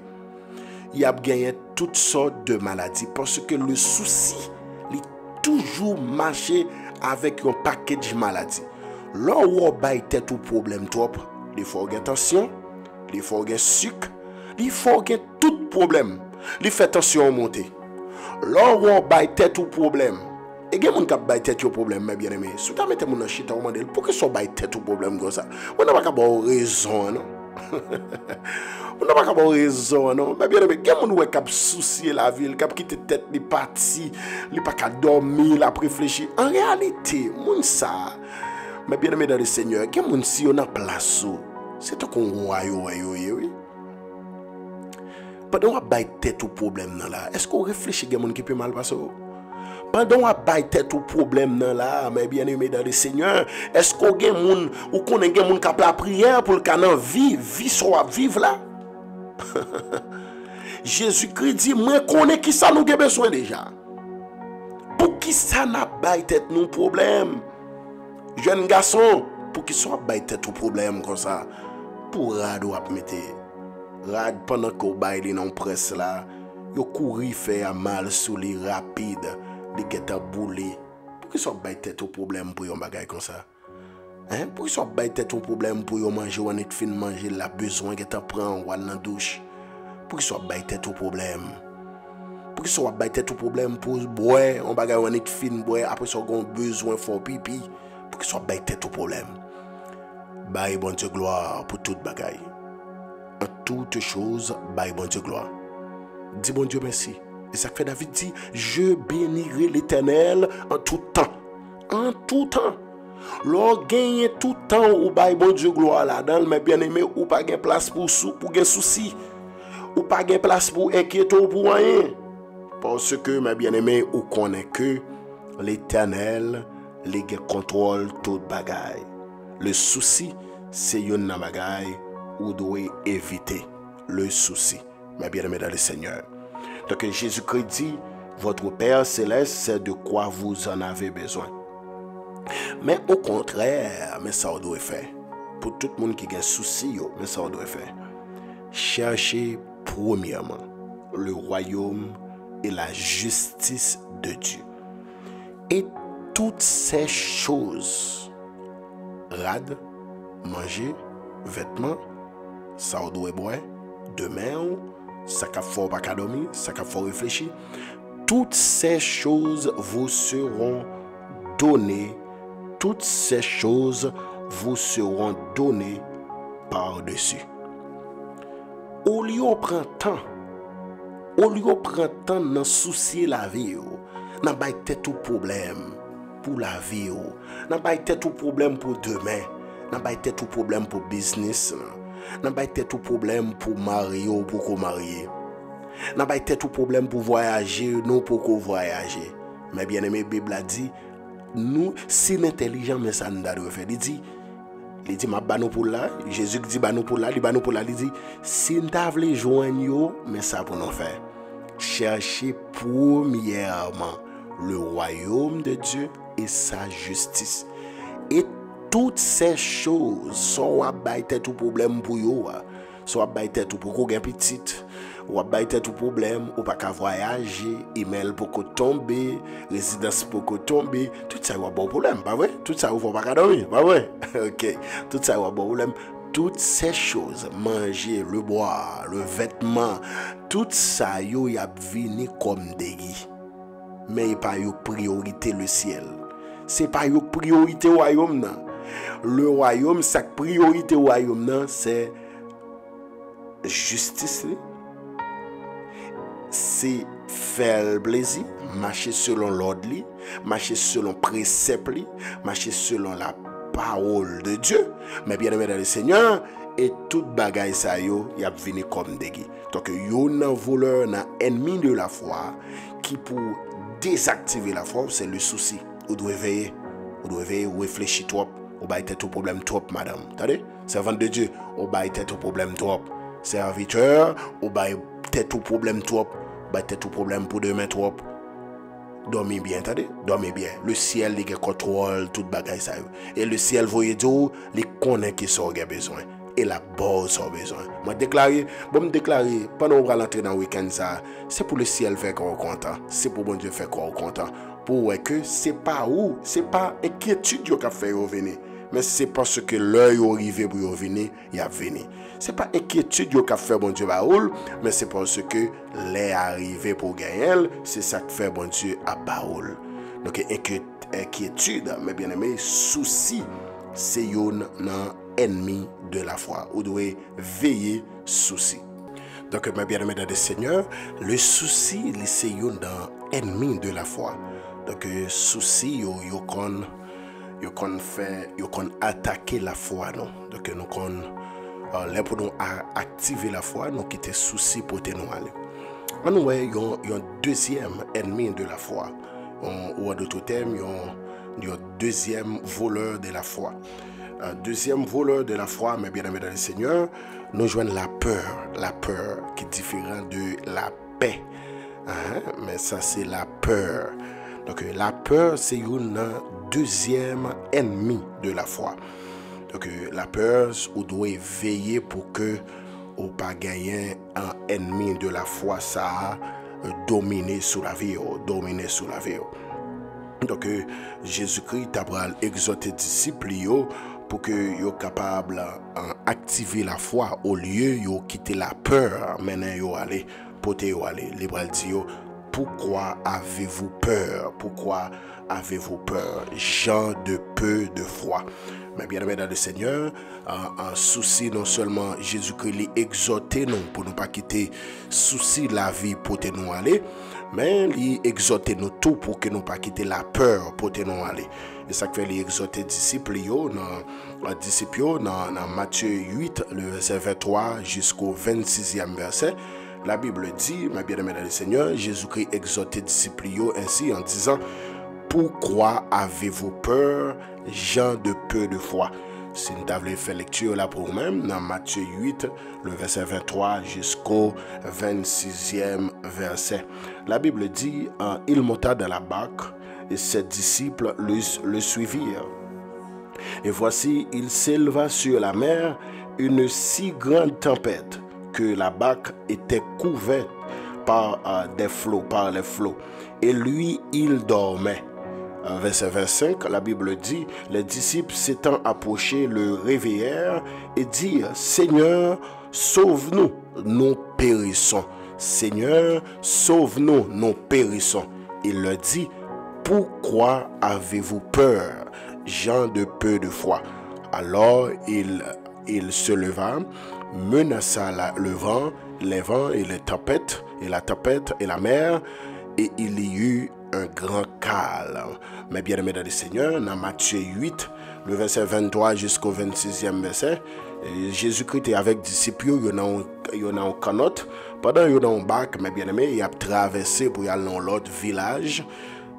Il a gagné toutes sortes de maladies parce que le souci il toujours marché avec un package maladie. Là où on a tout problème trop, il faut avoir tension, il faut avoir sucre, il faut avoir tout problème. Il fait tension monter. Là où on a tout problème. Et il y a des gens qui ont tête au problème, mes bien-aimés. Si tu as mis mon chita, on dit pourquoi ça a tête au problème comme ça? On n'a pas raison, non? On n'a pas raison, non? Mais bien-aimés, il y a des gens qui ont soucié la ville, qui ont quitté tête, les partis, ils n'ont pas dormir, ils ont réfléchi. En réalité, ça, mes bien-aimés dans le Seigneur, il y a des gens qui ont place. C'est un royaume, oui. Pendant qu'on a tête au problème, est-ce qu'on réfléchit à des gens qui peuvent mal passer? Pendant qu'on a tête au problème, mes bien-aimés dans le Seigneur, est-ce qu'on a des gens ou qu'on a des gens qui ont la prière pour le canon vie soit vivre là? Jésus-Christ dit, moi connais qui ça nous a besoin déjà. Pour qui ça n'a pas tête nos problèmes? Jeune garçon, pour qui ça n'a tête au problème comme ça? Pour rad ou mettre rad pendant qu'on baille dans presse là, yo courir faire mal sous les rapide. Les gars boulé. Pourquoi ça va tête au problème pour yon bagay comme ça? Hein? Pourquoi ça va tête au problème pour yon manger ou net fin manger la besoin que tu prend ou dans douche? Pourquoi ça va tête au problème? Pourquoi ça va tête au problème pour boire on bagay ou net fin boire après ça on besoin fort pipi? Pourquoi ça va tête au problème? Baye bon Dieu gloire pour toute bagay. En toutes choses, baye bon Dieu gloire. Dis bon Dieu merci. Et ça fait David dit, je bénirai l'Éternel en tout temps. En tout temps. L'on gagne tout temps ou bail bon Dieu gloire là-dedans, mais bien aimé, ou pas gagne place pour gain souci. Ou pas gagne place pour inquiéter pour rien. Parce que, mes bien aimé, ou connaît que l'Éternel, les contrôle tout bagaille. Le souci, c'est une bagaille ou doit éviter le souci. Mes bien aimé dans le Seigneur. Donc Jésus-Christ dit, votre Père céleste sait de quoi vous en avez besoin. Mais au contraire, mais ça doit faire. Pour tout le monde qui a un souci, mais ça doit faire. Cherchez premièrement le royaume et la justice de Dieu. Et toutes ces choses, rad, manger, vêtements, ça doit boire, demain, ça qu'a fort pas qu'à dormir, ça qu'a fort réfléchir. Toutes ces choses vous seront données. Toutes ces choses vous seront données par-dessus. Au lieu de prendre temps de soucier la vie, n'a pas tout problème pour la vie, n'a pas tout problème pour demain, n'a pas tout problème pour business, n'a pas tout problème pour marier ou pour qu'on marie, n'a pas tout problème pour voyager, non pour qu'on voyager. Mais bien aimé, la Bible a dit, nous, si l'intelligent, mais ça nous doit faire, il dit, ma banou pour là, Jésus dit, banou pour là, il dit, si nous voulons joindre, mais ça pour nous faire. Cherchez premièrement le royaume de Dieu et sa justice. Et toutes ces choses sont à bailler tout problème pour vous, soit bailler tout pour qu'on gagne petite, ou bailler tout problème, ou pas qu'à voyager, email pour qu'on tombe, résidence pour qu'on tombe, tout ça a bon problème, pas vrai? Tout ça faut pas dormir, pas vrai? OK, tout ça a bon problème. Toutes ces choses, manger, le boire, le vêtement, tout ça y a venu comme des guides. Mais il n'y a pas une priorité le ciel. Ce n'est pas une priorité au royaume. Le royaume, sa priorité au royaume, c'est justice. C'est faire le plaisir, marcher selon l'ordre, marcher selon précepte, marcher selon la parole de Dieu. Mais bien aimé dans le Seigneur, et toute bagaille ça yo y a venu comme des guides. Donc yon un voleur, un ennemi de la foi qui pour désactiver la foi, c'est le souci. Vous devez veiller, réfléchir trop, ou ba tout problème trop madame. Attendez, servante de Dieu, ou ba tout problème trop. Serviteur, ou ba tout problème trop, ba tout problème pour demain trop. Dormez bien, attendez, dormez bien. Le ciel, il contrôle toute bagaille ça. Et le ciel, voyez Dieu, il connaît qui sont besoin. Et la base a besoin. Moi déclarer, me déclarer, pendant qu'on va rentrer dans le week-end ça, c'est pour le ciel faire qu'on content. C'est pour bon Dieu faire qu'on content. Pour que c'est pas où, c'est pas inquiétude qui a fait revenir. Mais c'est parce que l'heure est arrivé pour revenir, il a venu. C'est pas inquiétude qui a fait bon Dieu baoul, mais c'est parce que l'heure est arrivé pour gagner, c'est ça qui fait bon Dieu à baoul. Donc inquiétude, mais bien aimé, souci, c'est un ennemi de la foi. Vous devez veiller souci. Donc mes bien-aimés dans le Seigneur, le souci, c'est un ennemi de la foi. Donc souci, yo kon attaquer la foi non. Donc nous kon là pour nous activer la foi, nous quitter souci pour nous aller. On voit un deuxième ennemi de la foi. Ou en d'autres termes, il y a un deuxième voleur de la foi. Un deuxième voleur de la foi, mes bien-aimés dans le Seigneur, nous joignons la peur qui est différente de la paix. Mais ça c'est la peur. Donc la peur c'est un deuxième ennemi de la foi. Donc la peur, on doit veiller pour que on pas gagner un ennemi de la foi ça dominer sur la vie, Donc Jésus-Christ a exhorté les disciples pour que soient capables d'activer la foi au lieu de quitter la peur. Maintenant, yo aller pote yo aller. L'Hébreu dit pourquoi avez-vous peur? Pourquoi avez-vous peur? Gens de peu de foi. Mais bien aimé dans le Seigneur, un souci non seulement Jésus-Christ l'a exhorté nous pour ne pas quitter souci la vie pour nous aller, mais il exhorté nous tout pour que nous pas quitter la peur pour nous aller. Et ça fait l'exhorter disciples dans Matthieu 8 le verset 23 jusqu'au 26e verset. La Bible dit, ma bien-aimée dans le Seigneur, Jésus-Christ exhortait les disciples ainsi en disant: pourquoi avez-vous peur, gens de peu de foi? Si nous avons fait lecture là pour nous-mêmes, dans Matthieu 8, le verset 23 jusqu'au 26e verset. La Bible dit, il monta dans la barque et ses disciples le suivirent. Et voici, il s'éleva sur la mer une si grande tempête que la barque était couverte par les flots. Et lui, il dormait. verset 25, la Bible dit, les disciples s'étant approchés le réveillèrent et dirent, Seigneur, sauve-nous, nous périssons. Seigneur, sauve-nous, nous périssons. Il leur dit, pourquoi avez-vous peur, gens de peu de foi? Alors il se leva, menaça le vent, les vents et les tempêtes, et la tempête et la mer, et il y eut un grand calme. Mais bien aimés dans le Seigneur, dans Matthieu 8, le verset 23 jusqu'au 26e verset, Jésus-Christ est avec les disciples, il y en a un canot, pendant qu'il y a un bac, mais bien aimé, il a traversé pour aller dans l'autre village,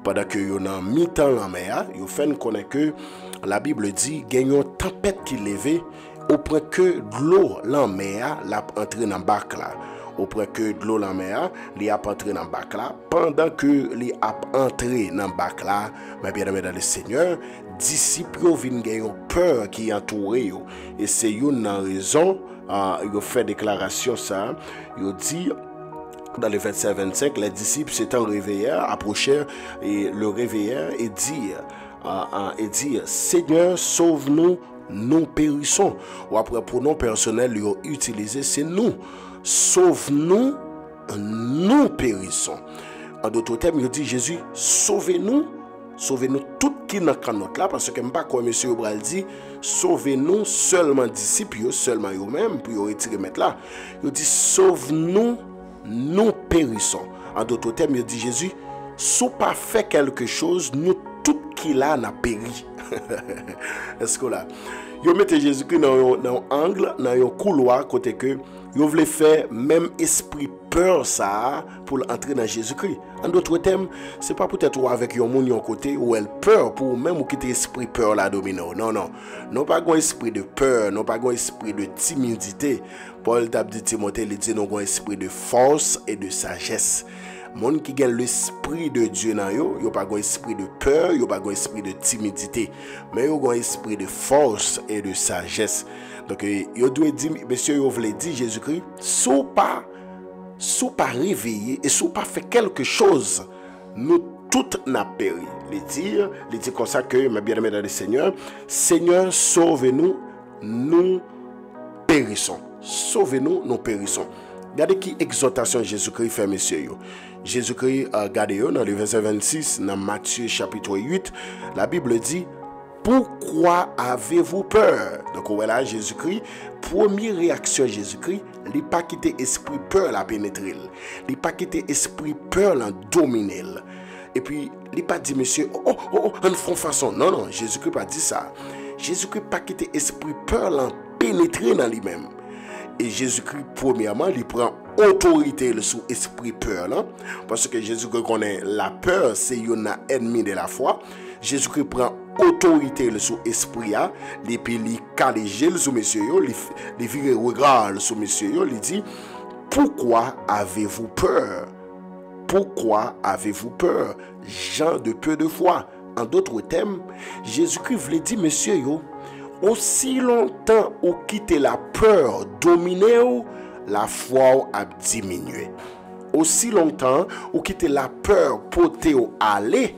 pendant qu'il y a un mi-temps en mer, il fait connaître que la Bible dit qu'il y a une tempête qui levait, au point que de l'eau en mer l'a entré dans le bac là. Au point que de l'eau en mer, il a entré dans le bac là. Pendant que il a entré dans le bac là, mais bien aimé dans le Seigneur, disciples viennent gagner peur qui entoure yo. Et c'est une raison, il fait déclaration ça, il dit dans le verset 25, les disciples s'étant réveillés, approchèrent et le réveillèrent et dirent, Seigneur, sauve-nous, nous périssons. Ou après pronom personnel utilisé, c'est nous. Sauve-nous, nous périssons. En d'autres termes, il dit Jésus, sauvez-nous tout qui n'a qu'un autre là, parce que je ne sais pas quoi monsieur Obral dit, sauvez-nous seulement disciples, seulement eux-mêmes, pour retirer mettre là. Il dit sauve-nous, nous périssons. En d'autres termes, il dit Jésus, si pas fait quelque chose, nous tout qui là n'a péri. Est-ce que là, vous mettez Jésus-Christ dans un angle, dans un couloir, côté que vous voulez faire même esprit peur ça pour entrer dans Jésus-Christ. En d'autres termes, c'est pas peut-être avec un monde côté où elle peur pour même ou quitter esprit peur là dominer. Non, non. Non pas un esprit de peur, non pas un esprit de timidité. Paul t'a dit Timothée, il dit non un esprit de force et de sagesse. Monde qui gagne l'esprit de Dieu dans yo, yo pas un esprit de peur, yo pas un esprit de timidité, mais yo un esprit de force et de sagesse. Donc yo doit dire monsieur yo voulait dire Jésus-Christ, sous pas réveillé et sous pas fait quelque chose, nous toutes n'a péri. Les dire comme ça que mes bien-aimés dans le Seigneur, Seigneur sauve-nous, nous périssons. Sauvez-nous, nous périssons. Regardez qui exhortation Jésus-Christ fait, messieurs. Jésus-Christ, regardez dans le verset 26, dans Matthieu chapitre 8, la Bible dit, pourquoi avez-vous peur? Donc, voilà, Jésus-Christ, première réaction Jésus-Christ, il n'a pas quitté esprit peur la pénétrer. Il n'a pas quitté esprit peur la dominer. Et puis, il n'a pas dit, monsieur, en front façon. Non, non, Jésus-Christ n'a pas dit ça. Jésus-Christ n'a pas quitté esprit peur la pénétrer dans lui-même. Et Jésus-Christ, premièrement, il prend autorité sur l'esprit peur. Là, parce que Jésus-Christ connaît la peur, c'est un ennemi de la foi. Jésus-Christ prend autorité sur l'esprit, et puis il calège sur monsieur, il vire regard sur monsieur, il dit, pourquoi avez-vous peur? Pourquoi avez-vous peur? Gens de peu de foi. En d'autres termes, Jésus-Christ voulait dire, monsieur, aussi longtemps ou quitter la peur dominer, la foi a diminué. Aussi longtemps ou quitter la peur porter au aller,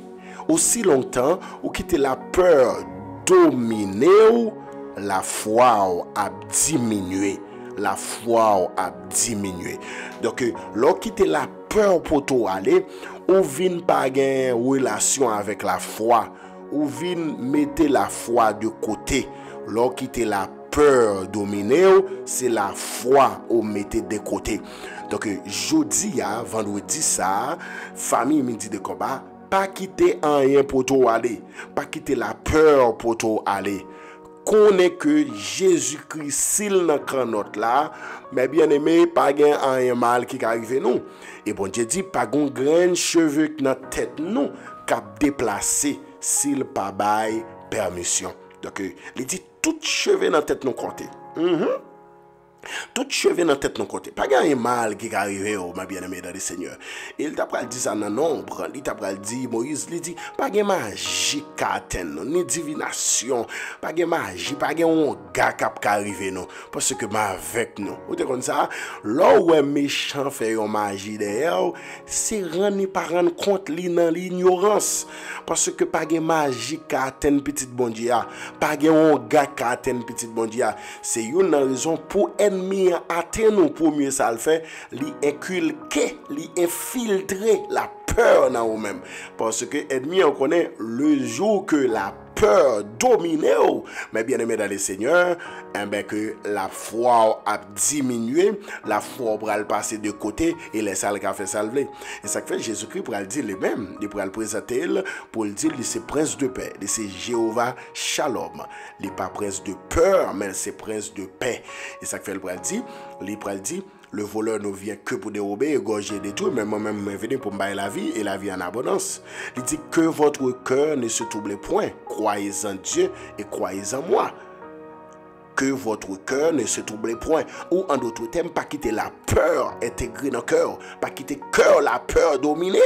aussi longtemps ou quitter la peur dominer, la foi a diminué. La foi a diminué. Donc, lorsque quitter la peur porter aller, ou vient pas gagner relation avec la foi, ou vient mettre la foi de côté. Lorsque quitter la peur dominer, c'est la foi ou mettez de côté. Donc, jeudi, vendredi, ça, famille midi de combat, pas quitter rien pour toi aller, pas quitter la peur pour toi aller. Connaît que Jésus-Christ, s'il n'a qu'un autre là, mais bien aimé, pas un mal qui arrive nous. Et bon Dieu dit, pas un grain de cheveux dans la tête nous, cap déplacer s'il pas bail permission. Donc, il dit, tout cheveux dans la tête nous compter. Tout cheveux dans la tête nous compter. Pas un mal qui arrive, ma bien-aimé dans le Seigneur. Il t'a pas dit ça dans nombre. Il t'a pas dit, Moïse, il dit, pas de magie, ni divination, pas de magie, pas de bagage qui arrive nous parce que ma avec nous. Ou comme ça, là où un méchant fait une magie derrière, c'est rendre pas rendre compte li dans l'ignorance parce que pas de magie qui atteint petite bon Dieu, pas de un gars qui atteint petite bon Dieu. C'est une raison pour ennemi atteindre nous pour mieux ça le fait, li inculquer, li infiltrer la peur dans nous-mêmes parce que ennemi on connaît le jour que la peur dominer, mais bien aimé dans le Seigneur, que la foi a diminué, la foi va passer de côté et les salles qui a fait salver. Et ça fait Jésus-Christ pour le dire lui-même, il pour le présenter pour le dire c'est prince de paix, c'est Jéhovah Shalom. Il n'est pas prince de peur, mais c'est prince de paix. Et ça fait le pour le dire, le voleur ne vient que pour dérober, égorger, détruire, mais moi-même, je viens pour me bailler la vie et la vie en abondance. Il dit que votre cœur ne se trouble point. Croyez en Dieu et croyez en moi. Que votre cœur ne se trouble point. Ou en d'autres termes, pas quitter la peur intégrée dans le cœur. Pas quitter le cœur, la peur dominer.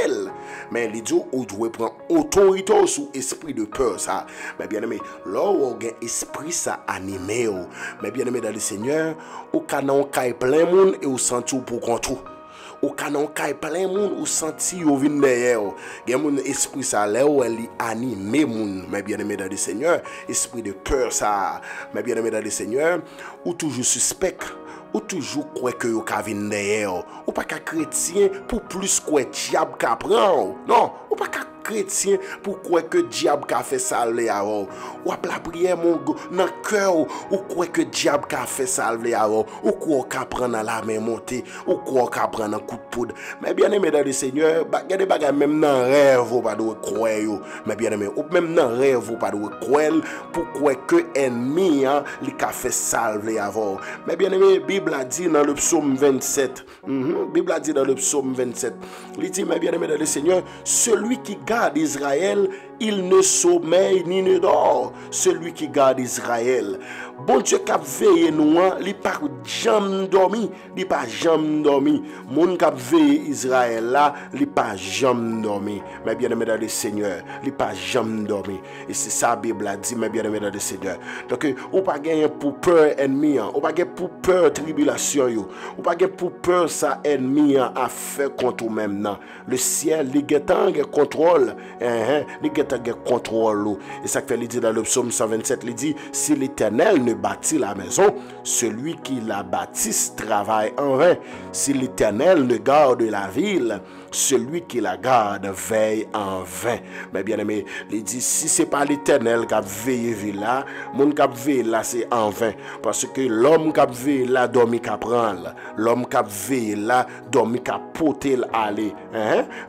Mais il dit, vous devez prendre autorité sous esprit de peur. Ça. Mais bien aimé, là où vous avez esprit ça animé. Mais bien aimé dans le Seigneur, au canon caille plein monde et au senti pour contre. Au canon caille plein monde ou senti au vin derrière gen mon esprit ça là où elle animé moun mais bien aimé dans le Seigneur esprit de peur ça mais bien aimé dans le Seigneur ou toujours suspect ou toujours croire que yo ka vin derrière ou pas qu'à chrétien pour plus quoi diable ka prend non ou pas qu'à chrétien pourquoi que diable a fait salver avant ou la prière mon dans cœur ou quoi que diable a fait salver avant ou quoi qu'a prendre la main monter ou quoi qu'a prendre un coup de poudre mais bien aimé dans le Seigneur regardez bagay même dans rêve ou pas de croire mais bien aimé ou même dans rêve ou pas de croire pourquoi que ennemi li a fait salver avant mais bien aimé Bible a dit dans le psaume 27 Bible a dit dans le psaume 27 il dit mais bien aimé dans le Seigneur celui qui garde Israël, il ne sommeille ni ne dort. Celui qui garde Israël. Bon Dieu qui a veillé nous, il n'a pas jamais dormi. Il n'a pas jamais dormi. Mon qui a veillé Israël là, il n'a pas jamais dormi. Mais bien aimé dans le Seigneur, il n'a pas jamais dormi. Et c'est ça la Bible a dit, mais bien aimé dans le Seigneur. Donc, on n'a pas gagné pour peur ennemi, on n'a pas gagné pour peur tribulation, on n'a pas gagné pour peur ça ennemi a fait contre nous-mêmes. Le ciel, il a contrôle. Il a contrôle. Et ça fait, il dit dans le psaume 127, il dit, si l'Éternel ne bâtit la maison, celui qui la bâtisse travaille en vain. Si l'Éternel ne garde la ville, celui qui la garde veille en vain. Mais bien aimé, il dit, si ce n'est pas l'Éternel qui a veillé là, mon qui a veillé là, c'est en vain. Parce que l'homme qui a veillé là, dormi qu'à prendre. L'homme qui a veillé là, dormi qu'à porter l'aller.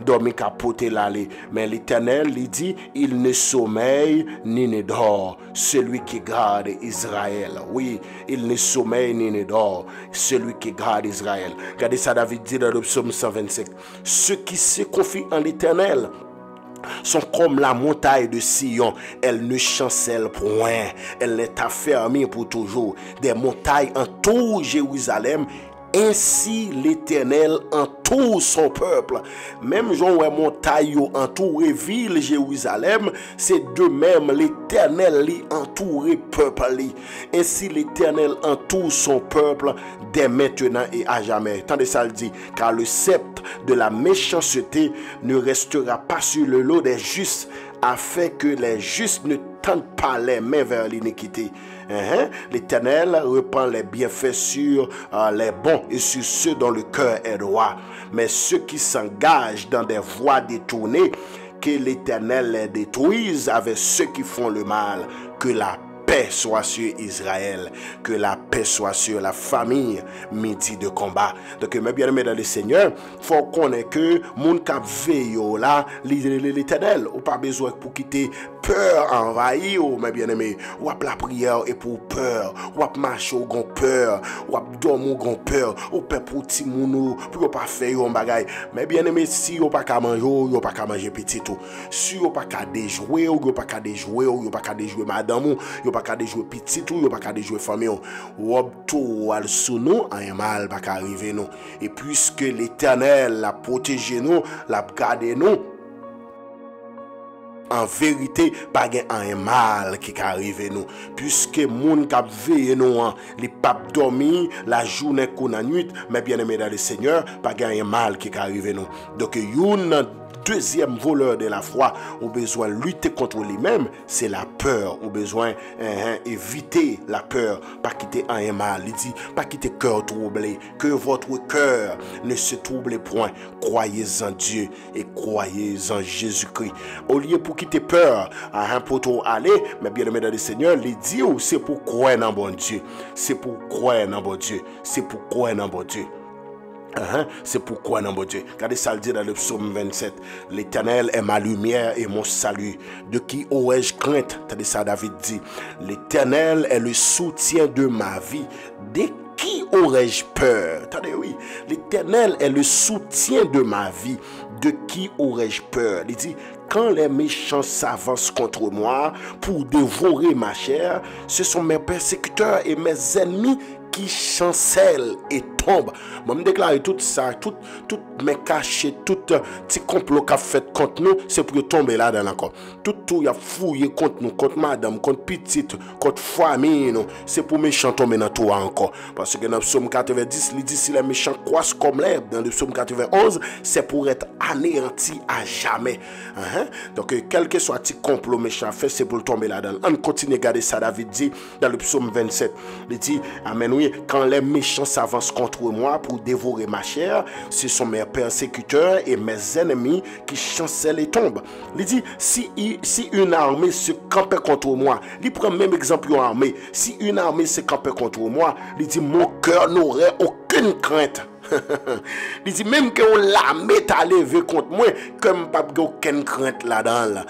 Dormi qu'à porter l'aller. Mais l'Éternel, il dit, il ne sommeille ni ne dort. Celui qui garde Israël. Oui, il ne sommeille ni ne dort. Celui qui garde Israël. Regardez ça, David dit dans le psaume 125. Ceux qui se confient en l'Éternel sont comme la montagne de Sion. Elle ne chancelle point. Elle est affermie pour toujours. Des montagnes entourent Jérusalem. Ainsi l'Éternel entoure son peuple. Même Jean où montagne entoure ville Jérusalem, c'est de même l'Éternel entoure peuple. Ainsi l'Éternel entoure son peuple dès maintenant et à jamais. Tandis ça le dit, car le sceptre de la méchanceté ne restera pas sur le lot des justes, afin que les justes ne tendent pas les mains vers l'iniquité. L'Éternel reprend les bienfaits sur les bons et sur ceux dont le cœur est droit. Mais ceux qui s'engagent dans des voies détournées, que l'Éternel les détruise avec ceux qui font le mal. Que la paix soit sur Israël, que la paix soit sur la famille, midi de combat. Donc, mes bien-aimés dans le Seigneur, il faut connaître que mon cap veille là, l'Éternel, ou pas besoin pour quitter peur envahie, mes bien-aimés, ou à la prière et pour peur, ou à marcher au grand peur, ou à dormir au grand peur, ou peur pour petit mounou, pour pas faire un bagage. Mais bien-aimés, si ou pas qu'à manger, ou pas qu'à manger petit tout, si ou pas qu'à déjouer, ou pas qu'à déjouer, ou pas qu'à déjouer madame, ou pas qu'à déjouer petit tout, ou pas qu'à déjouer famille, ou tout al sous nous, un mal pas qu'à arriver nous. Et puisque l'Éternel l'a protégé nous, l'a gardé nous, en vérité, pas un mal qui arrive nous. Puisque moun k'ap veille nous, les papes dormi, la journée qu'on la nuit, mais bien aimé dans le Seigneur, pas un mal qui arrive nous. Donc, une deuxième voleur de la foi, au besoin de lutter contre lui-même, c'est la peur. Au besoin éviter la peur, pas quitter un mal. Il dit, pas quitter cœur troublé, que votre cœur ne se trouble point. Croyez en Dieu et croyez en Jésus-Christ. Au lieu pour quitter peur, à un poteau aller, mais bien aimé dans le Seigneur, il dit, c'est pour croire dans bon Dieu. C'est pour croire dans bon Dieu. C'est pour croire dans bon Dieu. C'est pourquoi, non, mon Dieu. Regardez ça, le dit dans le psaume 27. L'Éternel est ma lumière et mon salut. De qui aurais-je crainte? Regardez ça, David dit. L'Éternel est le soutien de ma vie. De qui aurais-je peur? Attendez, oui. L'Éternel est le soutien de ma vie. De qui aurais-je peur? Il dit, quand les méchants s'avancent contre moi pour dévorer ma chair, ce sont mes persécuteurs et mes ennemis qui chancelle et tombe. Moi, me déclare tout ça, tout mes cachets, tout petit complot qu'a fait contre nous, c'est pour tomber là dans encore. Tout y a fouillé contre nous, contre madame, contre petite, contre famille, c'est pour méchant tomber dans tout encore. Parce que dans le psaume 90, il dit si les méchants croissent comme l'herbe, dans le psaume 91, c'est pour être anéanti à jamais. Donc, quel que soit petit complot méchant fait, c'est pour tomber là-dedans. On continue à garder ça, David dit, dans le psaume 27. Il dit, amen, oui, quand les méchants s'avancent contre moi pour dévorer ma chair, ce sont mes persécuteurs et mes ennemis qui chancellent et tombent. Il dit, si une armée se campait contre moi, il prend même exemple une armée, si une armée se campait contre moi, il dit, mon cœur n'aurait aucune crainte. Il dit même que l'armée t'a levé contre moi, comme pas aucune crainte là-dedans, là.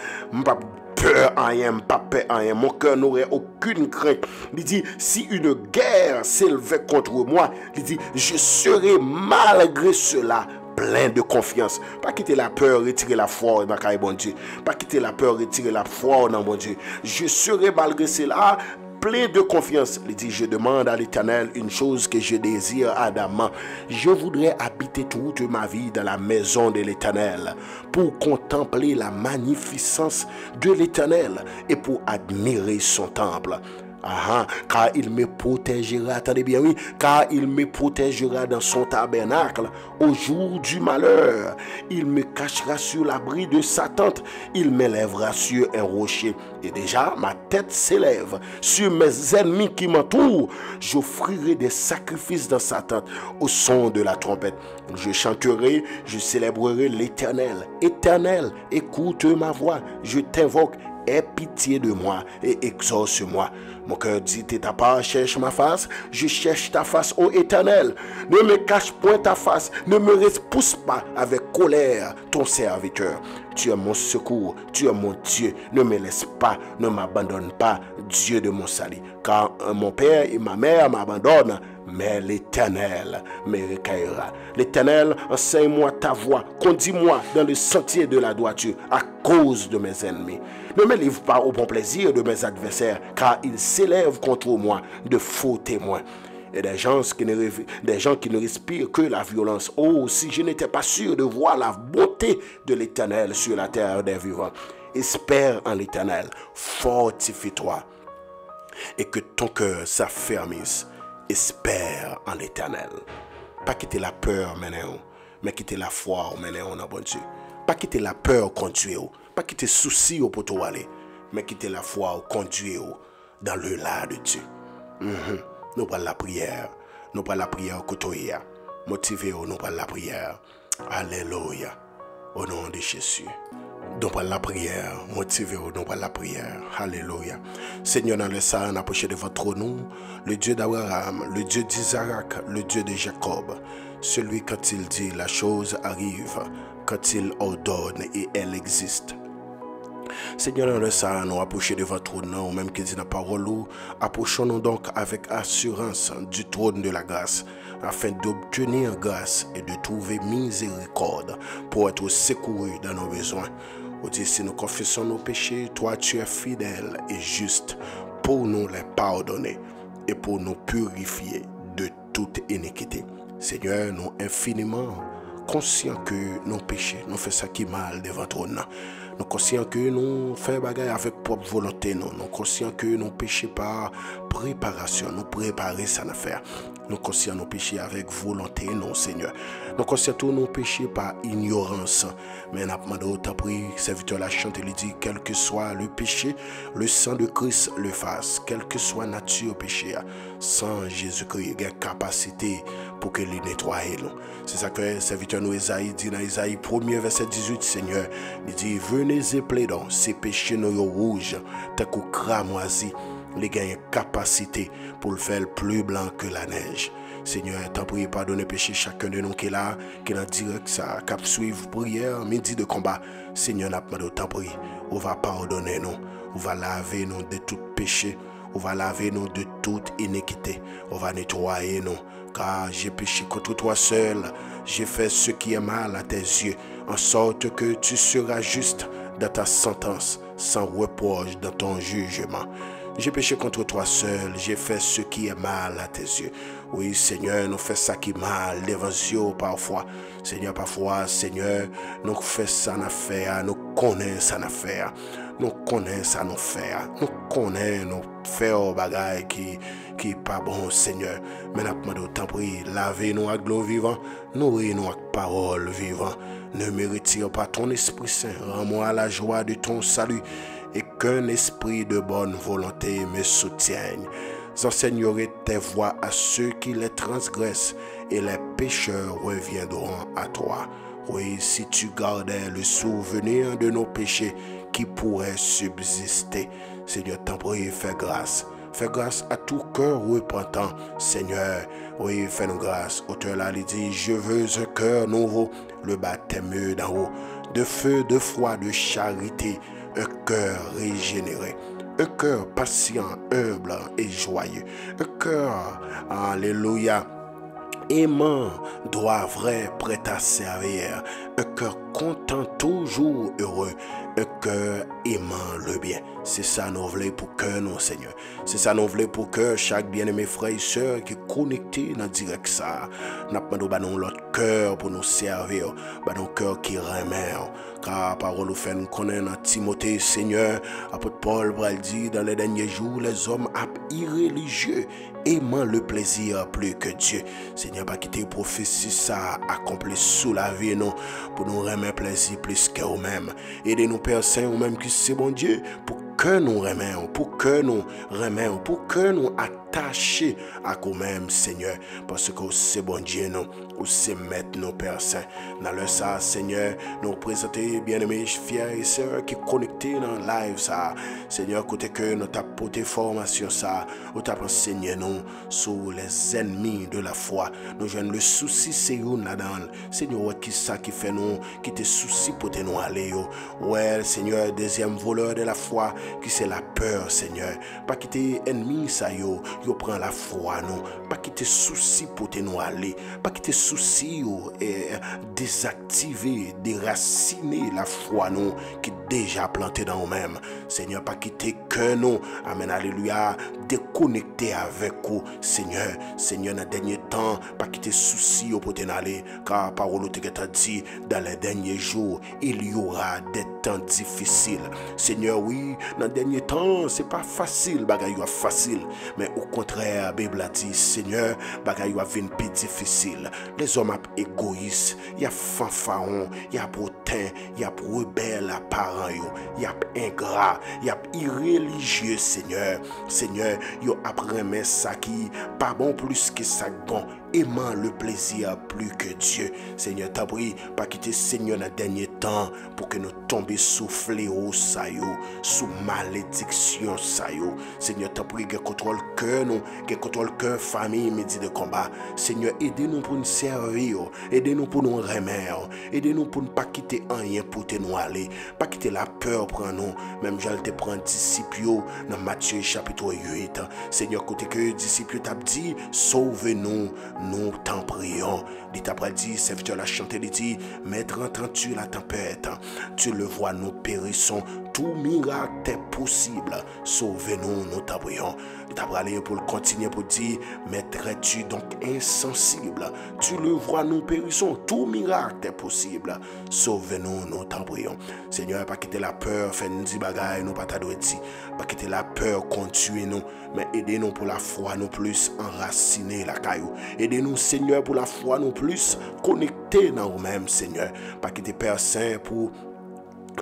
Peur en rien, pas peur en rien, mon cœur n'aurait aucune crainte. Il dit, si une guerre s'élevait contre moi, il dit, je serai malgré cela plein de confiance. Pas quitter la peur, retirer la foi dans le bon Dieu. Pas quitter la peur, retirer la foi dans mon Dieu. Je serai malgré cela plein de confiance. Il dit, je demande à l'Éternel une chose que je désire ardemment. Je voudrais habiter toute ma vie dans la maison de l'Éternel pour contempler la magnificence de l'Éternel et pour admirer son temple. Car il me protégera, attendez bien, oui, car il me protégera dans son tabernacle au jour du malheur. Il me cachera sur l'abri de sa tente, il m'élèvera sur un rocher. Et déjà, ma tête s'élève sur mes ennemis qui m'entourent. J'offrirai des sacrifices dans sa tente au son de la trompette. Je chanterai, je célébrerai l'Éternel. Éternel, écoute ma voix, je t'invoque. Aie pitié de moi et exauce-moi. Mon cœur dit, t'es ta part, cherche ma face. Je cherche ta face, ô Éternel. Ne me cache point ta face. Ne me repousse pas avec colère ton serviteur. Tu es mon secours, tu es mon Dieu. Ne me laisse pas, ne m'abandonne pas, Dieu de mon salut. Car mon père et ma mère m'abandonnent, mais l'Éternel me recueillera. L'Éternel, enseigne-moi ta voie. Conduis-moi dans le sentier de la droiture à cause de mes ennemis. Ne me livre pas au bon plaisir de mes adversaires, car ils s'élèvent contre moi de faux témoins. Et des gens qui ne respirent que la violence. Oh, si je n'étais pas sûr de voir la beauté de l'Éternel sur la terre des vivants. Espère en l'Éternel, fortifie-toi, et que ton cœur s'affermisse. Espère en l'Éternel. Pas quitter la peur maintenant, mais quitter la foi maintenant dans bon Dieu. Pas quitter la peur conduire, pas quitter souci au poteau aller, mais quitter la foi au conduire dans le là de Dieu. Nous prenons la prière, nous prenons la prière côtoyer, motiver nous prenons la prière. Alléluia, au nom de Jésus. Nous prenons la prière, motiver nous prenons la prière. Alléluia. Seigneur, dans le sang, on approche de votre nom, le Dieu d'Abraham, le Dieu d'Isaac, le Dieu de Jacob. Celui, quand il dit, la chose arrive, quand il ordonne et elle existe. Seigneur, dans le sang, nous approchons de votre nom, même qu'il dit la parole, approchons-nous donc avec assurance du trône de la grâce, afin d'obtenir grâce et de trouver miséricorde pour être secourus dans nos besoins. Au dit, si nous confessons nos péchés, toi tu es fidèle et juste pour nous les pardonner et pour nous purifier de toute iniquité. Seigneur, nous infiniment conscients que nos péchés nous fait ça qui mal devant ton nom. Nous conscients que nous faisons bagaille avec propre volonté. Nous conscients que nous péchons par préparation. Nous préparer ça à faire. Nous conscients nous péchons avec volonté, non Seigneur. Nous conscients que nous péchons par ignorance. Mais nous demandons autant pris, serviteur la chante et lui dit, quel que soit le péché, le sang de Christ le fasse. Quelle que soit nature péché, sans Jésus-Christ, il y a capacité pour que les nettoie nous. C'est ça que serviteur nous Isaïe dit dans Isaïe 1er verset 18, Seigneur, il dit, venez et plaidons, ces péchés nous rouges, tant qu'au cramoisi, les gagnent capacité pour le faire plus blanc que la neige. Seigneur, t'en prie, pardonne péché chacun de nous qui est là, qui est en direct, ça, qui suivre prière, midi de combat. Seigneur, t'en prie, on va pardonner nous, on va laver nous de tout péché, on va laver nous de toute iniquité, on va nettoyer nous, car j'ai péché contre toi seul, j'ai fait ce qui est mal à tes yeux, en sorte que tu seras juste dans ta sentence, sans reproche dans ton jugement. J'ai péché contre toi seul, j'ai fait ce qui est mal à tes yeux. Oui, Seigneur, nous faisons ça qui est mal devant Dieu parfois. Seigneur, parfois, Seigneur, nous faisons ça en affaire, nous connaissons ça en affaire. Nous connaissons ça en affaire. Nous connaissons nous faire bagaille qui n'est pas bon, Seigneur. Mais nous demandons autant pris, lavez-nous avec l'eau vivante, nourris-nous avec parole vivante. Ne me retire pas ton Esprit Saint, rends-moi la joie de ton salut et qu'un esprit de bonne volonté me soutienne. J'enseignerai tes voies à ceux qui les transgressent et les pécheurs reviendront à toi. Oui, si tu gardais le souvenir de nos péchés qui pourraient subsister, Seigneur, t'en prie, fais grâce. Fais grâce à tout cœur repentant, Seigneur. Oui, fais-nous grâce. Auteur là, il dit, je veux un cœur nouveau, le baptême d'en haut, de feu, de foi, de charité, un cœur régénéré. Un cœur patient, humble et joyeux. Un cœur, alléluia, aimant, droit, vrai, prêt à servir. Un cœur content, toujours heureux. Un cœur aimant le bien. C'est ça nous voulons pour cœur, nous, Seigneur. C'est ça nous voulons pour cœur, chaque bien-aimé frère et soeur qui est connecté dans le direct ça. Nous avons l'autre cœur pour nous servir. Nous cœur qui remet. Car parole nous fait nous connaître dans Timothée, Seigneur. Apôtre Paul dit dans les derniers jours, les hommes irréligieux aimant le plaisir plus que Dieu. Seigneur, pas quitter prophétie ça accompli sous la vie nous pour nous remettre plaisir plus que nous-mêmes. Aidez-nous Père Saint, ou même qui c'est bon Dieu, pour que nous remettons, pour que nous remettons, pour que nous attachés à nous-mêmes, Seigneur, parce que c'est bon Dieu nous, ou c'est mettre nos Père Saint. Dans le ça, Seigneur, nous présenter bien-aimés frères et sœurs qui connectés dans le live ça. Seigneur, côté que nous t'avons porté formation ça, ou t'avons enseigné nous sur les ennemis de la foi. Nous jouons le souci, c'est où là-dedans. Seigneur, qui ça qui fait nous, qui te soucie pour te nous aller. Ouais, Seigneur, deuxième voleur de la foi, qui c'est la peur, Seigneur. Pas quitter ennemi ça yo prend la foi nous. Pas quitter souci pour te nous aller. Pas quitter souci et désactiver, déraciner la foi nous qui déjà planté dans nous-mêmes. Seigneur, pas quitter que nous. Amen, alléluia. Déconnecter avec vous, Seigneur. Seigneur, dans les derniers temps, pas quitter souci pour te aller. Car parole t'a dit, dans les derniers jours, il y aura des temps difficiles. Seigneur, oui, dans les derniers temps, c'est pas facile, bagay yo facile. Mais au contraire, la Bible a dit, Seigneur, bagay yo vient plus difficile. Les hommes égoïstes, il y a fanfaron, il y a potin, il y a rebelle à parents, il y a ingrat, il y a irréligieux, Seigneur. Seigneur, yo après mais ça qui pas bon plus que ça bon. Aimant le plaisir plus que Dieu. Seigneur, t'as pris, pas quitter Seigneur dans le dernier temps pour que nous tombions sous fléau, sous malédiction, Seigneur, t'as pris, que contrôle cœur, nous, que contrôle cœur, famille, midi de combat. Seigneur, aidez-nous pour nous servir, aidez-nous pour nous remettre, aidez-nous pour ne pas quitter rien pour te nous aller, pas quitter la peur pour nous, même j'allais te prendre disciples dans Matthieu chapitre 8. Seigneur, côté que disciples t'a dit, sauve-nous nous t'en prions. Dit après dit, serviteur l'a chanté, il dit, Maître, entends-tu la tempête? Tu le vois, nous périssons. Tout miracle est possible. Sauve-nous, nous t'en prions. Il t'a parlé pour le continuer pour dire, Maître, es-tu donc insensible? Tu le vois, nous périssons. Tout miracle est possible. Sauve-nous, nous t'en prions. Seigneur, pas quitter la peur, fait nous dire bagaille, nous pas t'adouer dit. Pas quitter la peur, conduire nous, mais aidez-nous pour la foi, nous plus enraciner la caillou. Aidez-nous, Seigneur, pour la foi, nous plus connecter dans nous-mêmes, Seigneur. Pas quitter Père Saint pour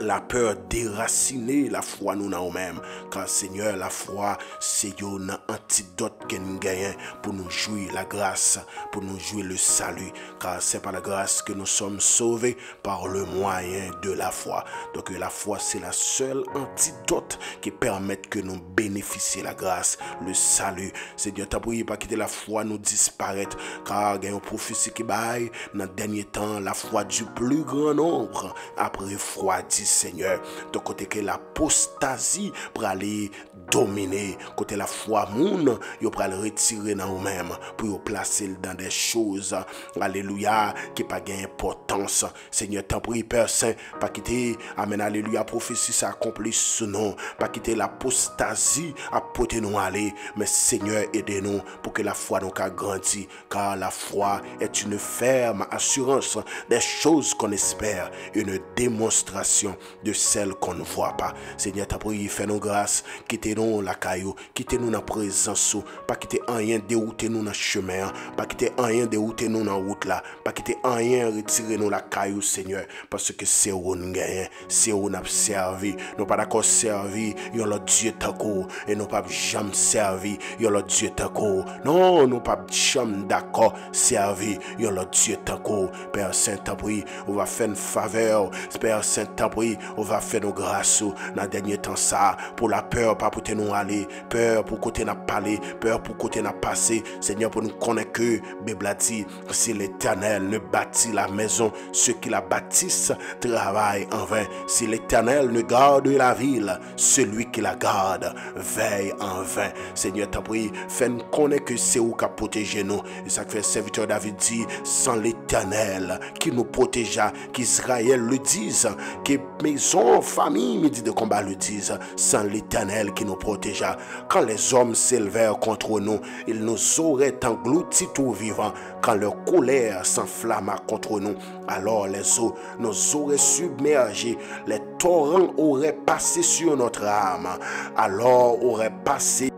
la peur déraciner la foi nous dans nous-mêmes. Car Seigneur, la foi, c'est un antidote que nous gagnons pour nous jouir la grâce, pour nous jouir le salut. Car c'est par la grâce que nous sommes sauvés par le moyen de la foi. Donc la foi, c'est la seule antidote qui permet que nous bénéficions la grâce, le salut. Seigneur, t'as prié pas quitter la foi nous disparaître. Car il y a une prophétie qui baille dans le dernier temps, la foi du plus grand nombre après refroidi. Seigneur, de côté que l'apostasie pour aller dominer, côté la foi moun, yo pour aller retirer dans nous-mêmes, pour placer dans des choses, alléluia, qui pas gain importance. Seigneur, t'en prie, Père Saint, pas quitter, amen, alléluia, prophétie s'accomplit sous nous, pas quitter l'apostasie à porter nous aller, mais Seigneur, aidez-nous pour que la foi nous a grandi, car la foi est une ferme assurance des choses qu'on espère, une démonstration de celles qu'on ne voit pas. Seigneur, t'as prié, fais-nous grâce, quittez-nous la caillou, quittez-nous dans la présence, pas quitter rien dérouter nous dans le chemin, pas quitter rien dérouter nous dans la route là, pas quitter rien retirer nous la caillou, Seigneur, parce que c'est où nous gagnons, c'est où nous avons servi, nous pas d'accord servi, yon le Dieu tako, et nous pas jamais servi, yon le Dieu tako, non, nous pas jamais d'accord servi, yon le Dieu tako. Père Saint, t'as prié, on va faire une faveur, Père Saint, t'as prié, on va faire nos grâces dans le dernier temps ça, pour la peur, pas pour nous aller, peur pour côté n'a parlé, peur pour côté n'a passé, Seigneur, pour nous connaître que, Bible a dit, si l'Éternel ne bâtit la maison, ceux qui la bâtissent travaillent en vain. Si l'Éternel ne garde la ville, celui qui la garde veille en vain. Seigneur, t'as prié, fais-nous connaître que c'est où qu'a protégé nous. Et ça fait le serviteur David dit, sans l'Éternel qui nous protégea, qu'Israël le dise, que maison, famille, midi de combat le disent, sans l'Éternel qui nous protégea. Quand les hommes s'élevèrent contre nous, ils nous auraient engloutis tout vivant. Quand leur colère s'enflamma contre nous, alors les eaux nous auraient submergés, les torrents auraient passé sur notre âme, alors aurait passé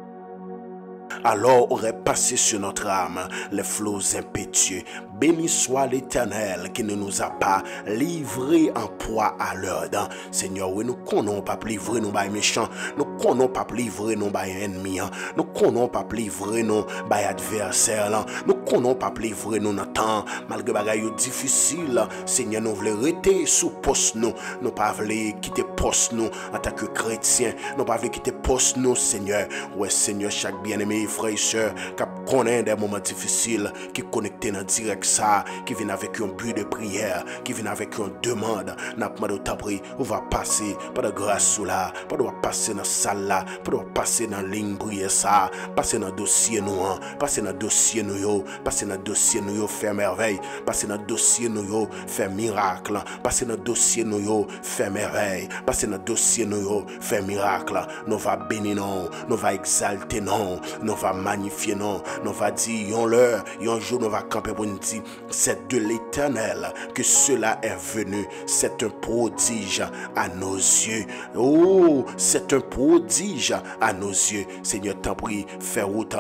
sur notre âme les flots impétueux. Béni soit l'Éternel qui ne nous a pas livrés en proie à leurs dents. Seigneur, oui, nous ne connaissons pas livrer nos bails méchants, nous ne connaissons pas livrer nos bails ennemis, nous ne connaissons pas livrer nos bails adversaires, nous ne connaissons pas livrer nos temps, malgré les bagailles difficiles. Seigneur, nous voulons rester sous poste, nous ne pas quitter poste nous en tant que chrétiens, nous ne pas quitter poste nous, Seigneur. Ouais, Seigneur, chaque bien-aimé, frère et soeur, qui connaît des moments difficiles, qui connecté dans direct ça, qui vient avec un but de prière, qui vient avec une demande, n'a pas de tabri, on va passer par la grâce sous là, pas de passer dans la salle là, pas de passer dans la ligne prière ça, passer dans le dossier nous, passer dans le dossier nous, passer dans le dossier nous, faire merveille, passer dans le dossier nous, faire miracle, passer dans le dossier nous, faire merveille, passer dans le dossier nous, faire miracle. Nous va bénir non, nous va exalter non, nous va magnifier non, nous va dire yon l'heure, yon jour nous va camper pour nous dire c'est de l'Éternel que cela est venu, c'est un prodige à nos yeux. Oh, c'est un prodige à nos yeux. Seigneur, t'en prie, fais route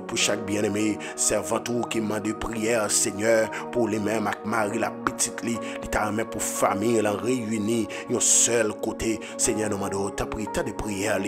pour chaque bien-aimé, servant tout qui m'a de prière, Seigneur, pour les mêmes avec Marie la petite lit, littéralement pour famille, la réunie, un seul côté. Seigneur, nous demandons, t'as pris, t'as de prières,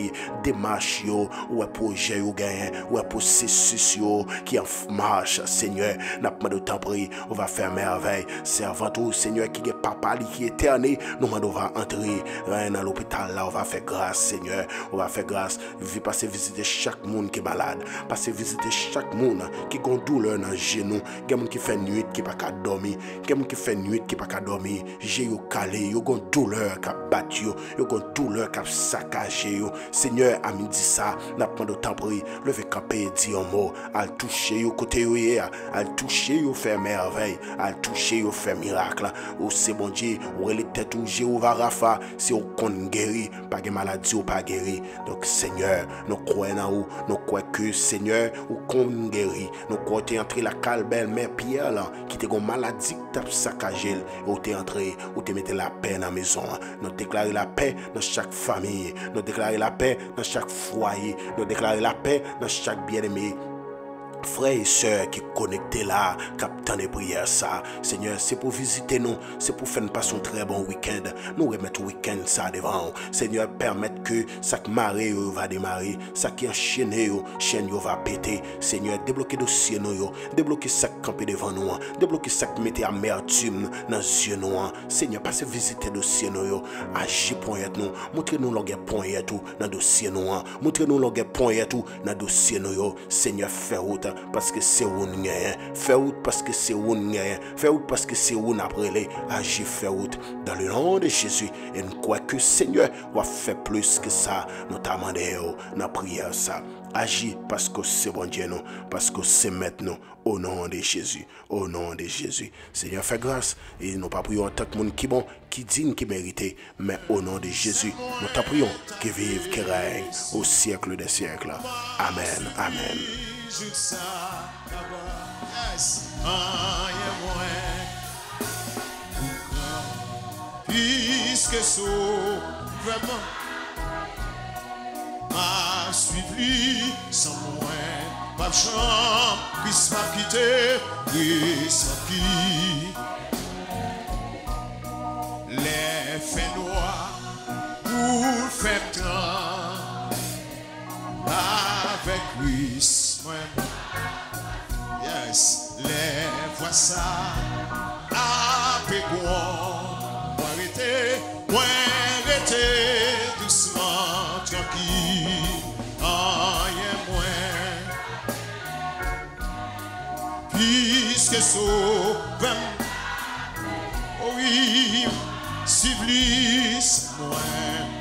des marches, ou un projet, ou gain, ou un processus, qui en marche, Seigneur, n'a pas de temps pris, on va faire merveille. Servant tout, Seigneur, qui est papa, qui est éterné, nous demandons, on va entrer dans l'hôpital, là, on va faire grâce, Seigneur, on va faire grâce, passer visiter chaque monde qui est malade, passer visiter chaque monde qui a une douleur douleur dans genou, gen moun qui fait nuit qui pas ka dormir, gen moun qui fait nuit qui pas ka dormir, j'ai yo calé, yo gon douleur qui battu yo gon douleur qui saccagé yo. Seigneur, a midi ça, n'a pas de temps pour lever camper dit un mot, al toucher yo côté yo hier, al toucher yo faire merveille, al toucher yo faire miracle. Ou c'est bon Dieu, ou les têtes ou Jéhovah Rapha, si on compte guéri, pas de maladie ou pas guéri. Donc Seigneur, nous croyons en vous, nous croyons que Seigneur, ou compte guéri, nous croyons que entré la calbelle mère Pierre là, qui te gon maladie qui t'a saccagé, ou t'es entré, ou t'es mis la paix dans la maison. Nous déclarons la paix dans chaque famille, nous déclarons la paix dans chaque foyer, nous déclarons la paix dans chaque bien-aimé. Frères et sœurs qui connectés là, captant des prières ça, Seigneur, c'est pour visiter nous, c'est pour faire passer un très bon week-end. Nous remettre week-end ça devant. Seigneur, permettre que chaque marée va démarrer, ça qui enchaîné, chaîne va péter. Seigneur, débloquer dossier nous, débloquer chaque campé devant nous, débloquer chaque métier amertume dans les yeux nous. Seigneur, passez visiter dossier nous, agis pour nous, montrez-nous l'ongé point tout dans dossier nous, montrez-nous l'ongé point tout dans dossier nous. Seigneur, fais route. Parce que c'est où nous fais route parce que c'est où nous fais route parce que c'est où nous après agir fais route dans le nom de Jésus et nous croyons que Seigneur va faire plus que ça nous t'a demandé dans prière ça agis parce que c'est bon Dieu nous parce que c'est maintenant au nom de Jésus Seigneur fais grâce et nous pas prions en tant que monde qui bon qui digne qui mérite mais au nom de Jésus nous t'en prions qui vive qui règne au siècle des siècles amen amen. Yes, puisque so vraiment m'a suivi sans moi, pas de chambre, puisse m'a quitté, puisse m'a quitté. Les faits noirs pour faire temps avec lui. Yes, les voix ça à Pégon, moi arrêter doucement tranquille, rien moins, puisque sauvem, oui, civilis, moi,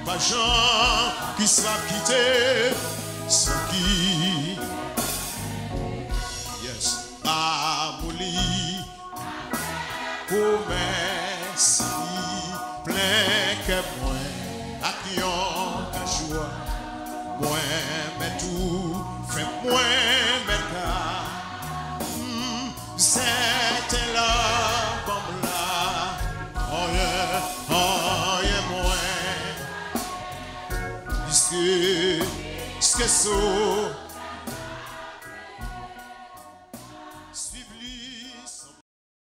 pas gens qui sera quitté, sans qui. Amouli, promesse, plein que moi, à qui on a joie, moi, mais tout, fait moi, mais car, c'était là, bon là, oh yeah, moi, puisque so. Suivez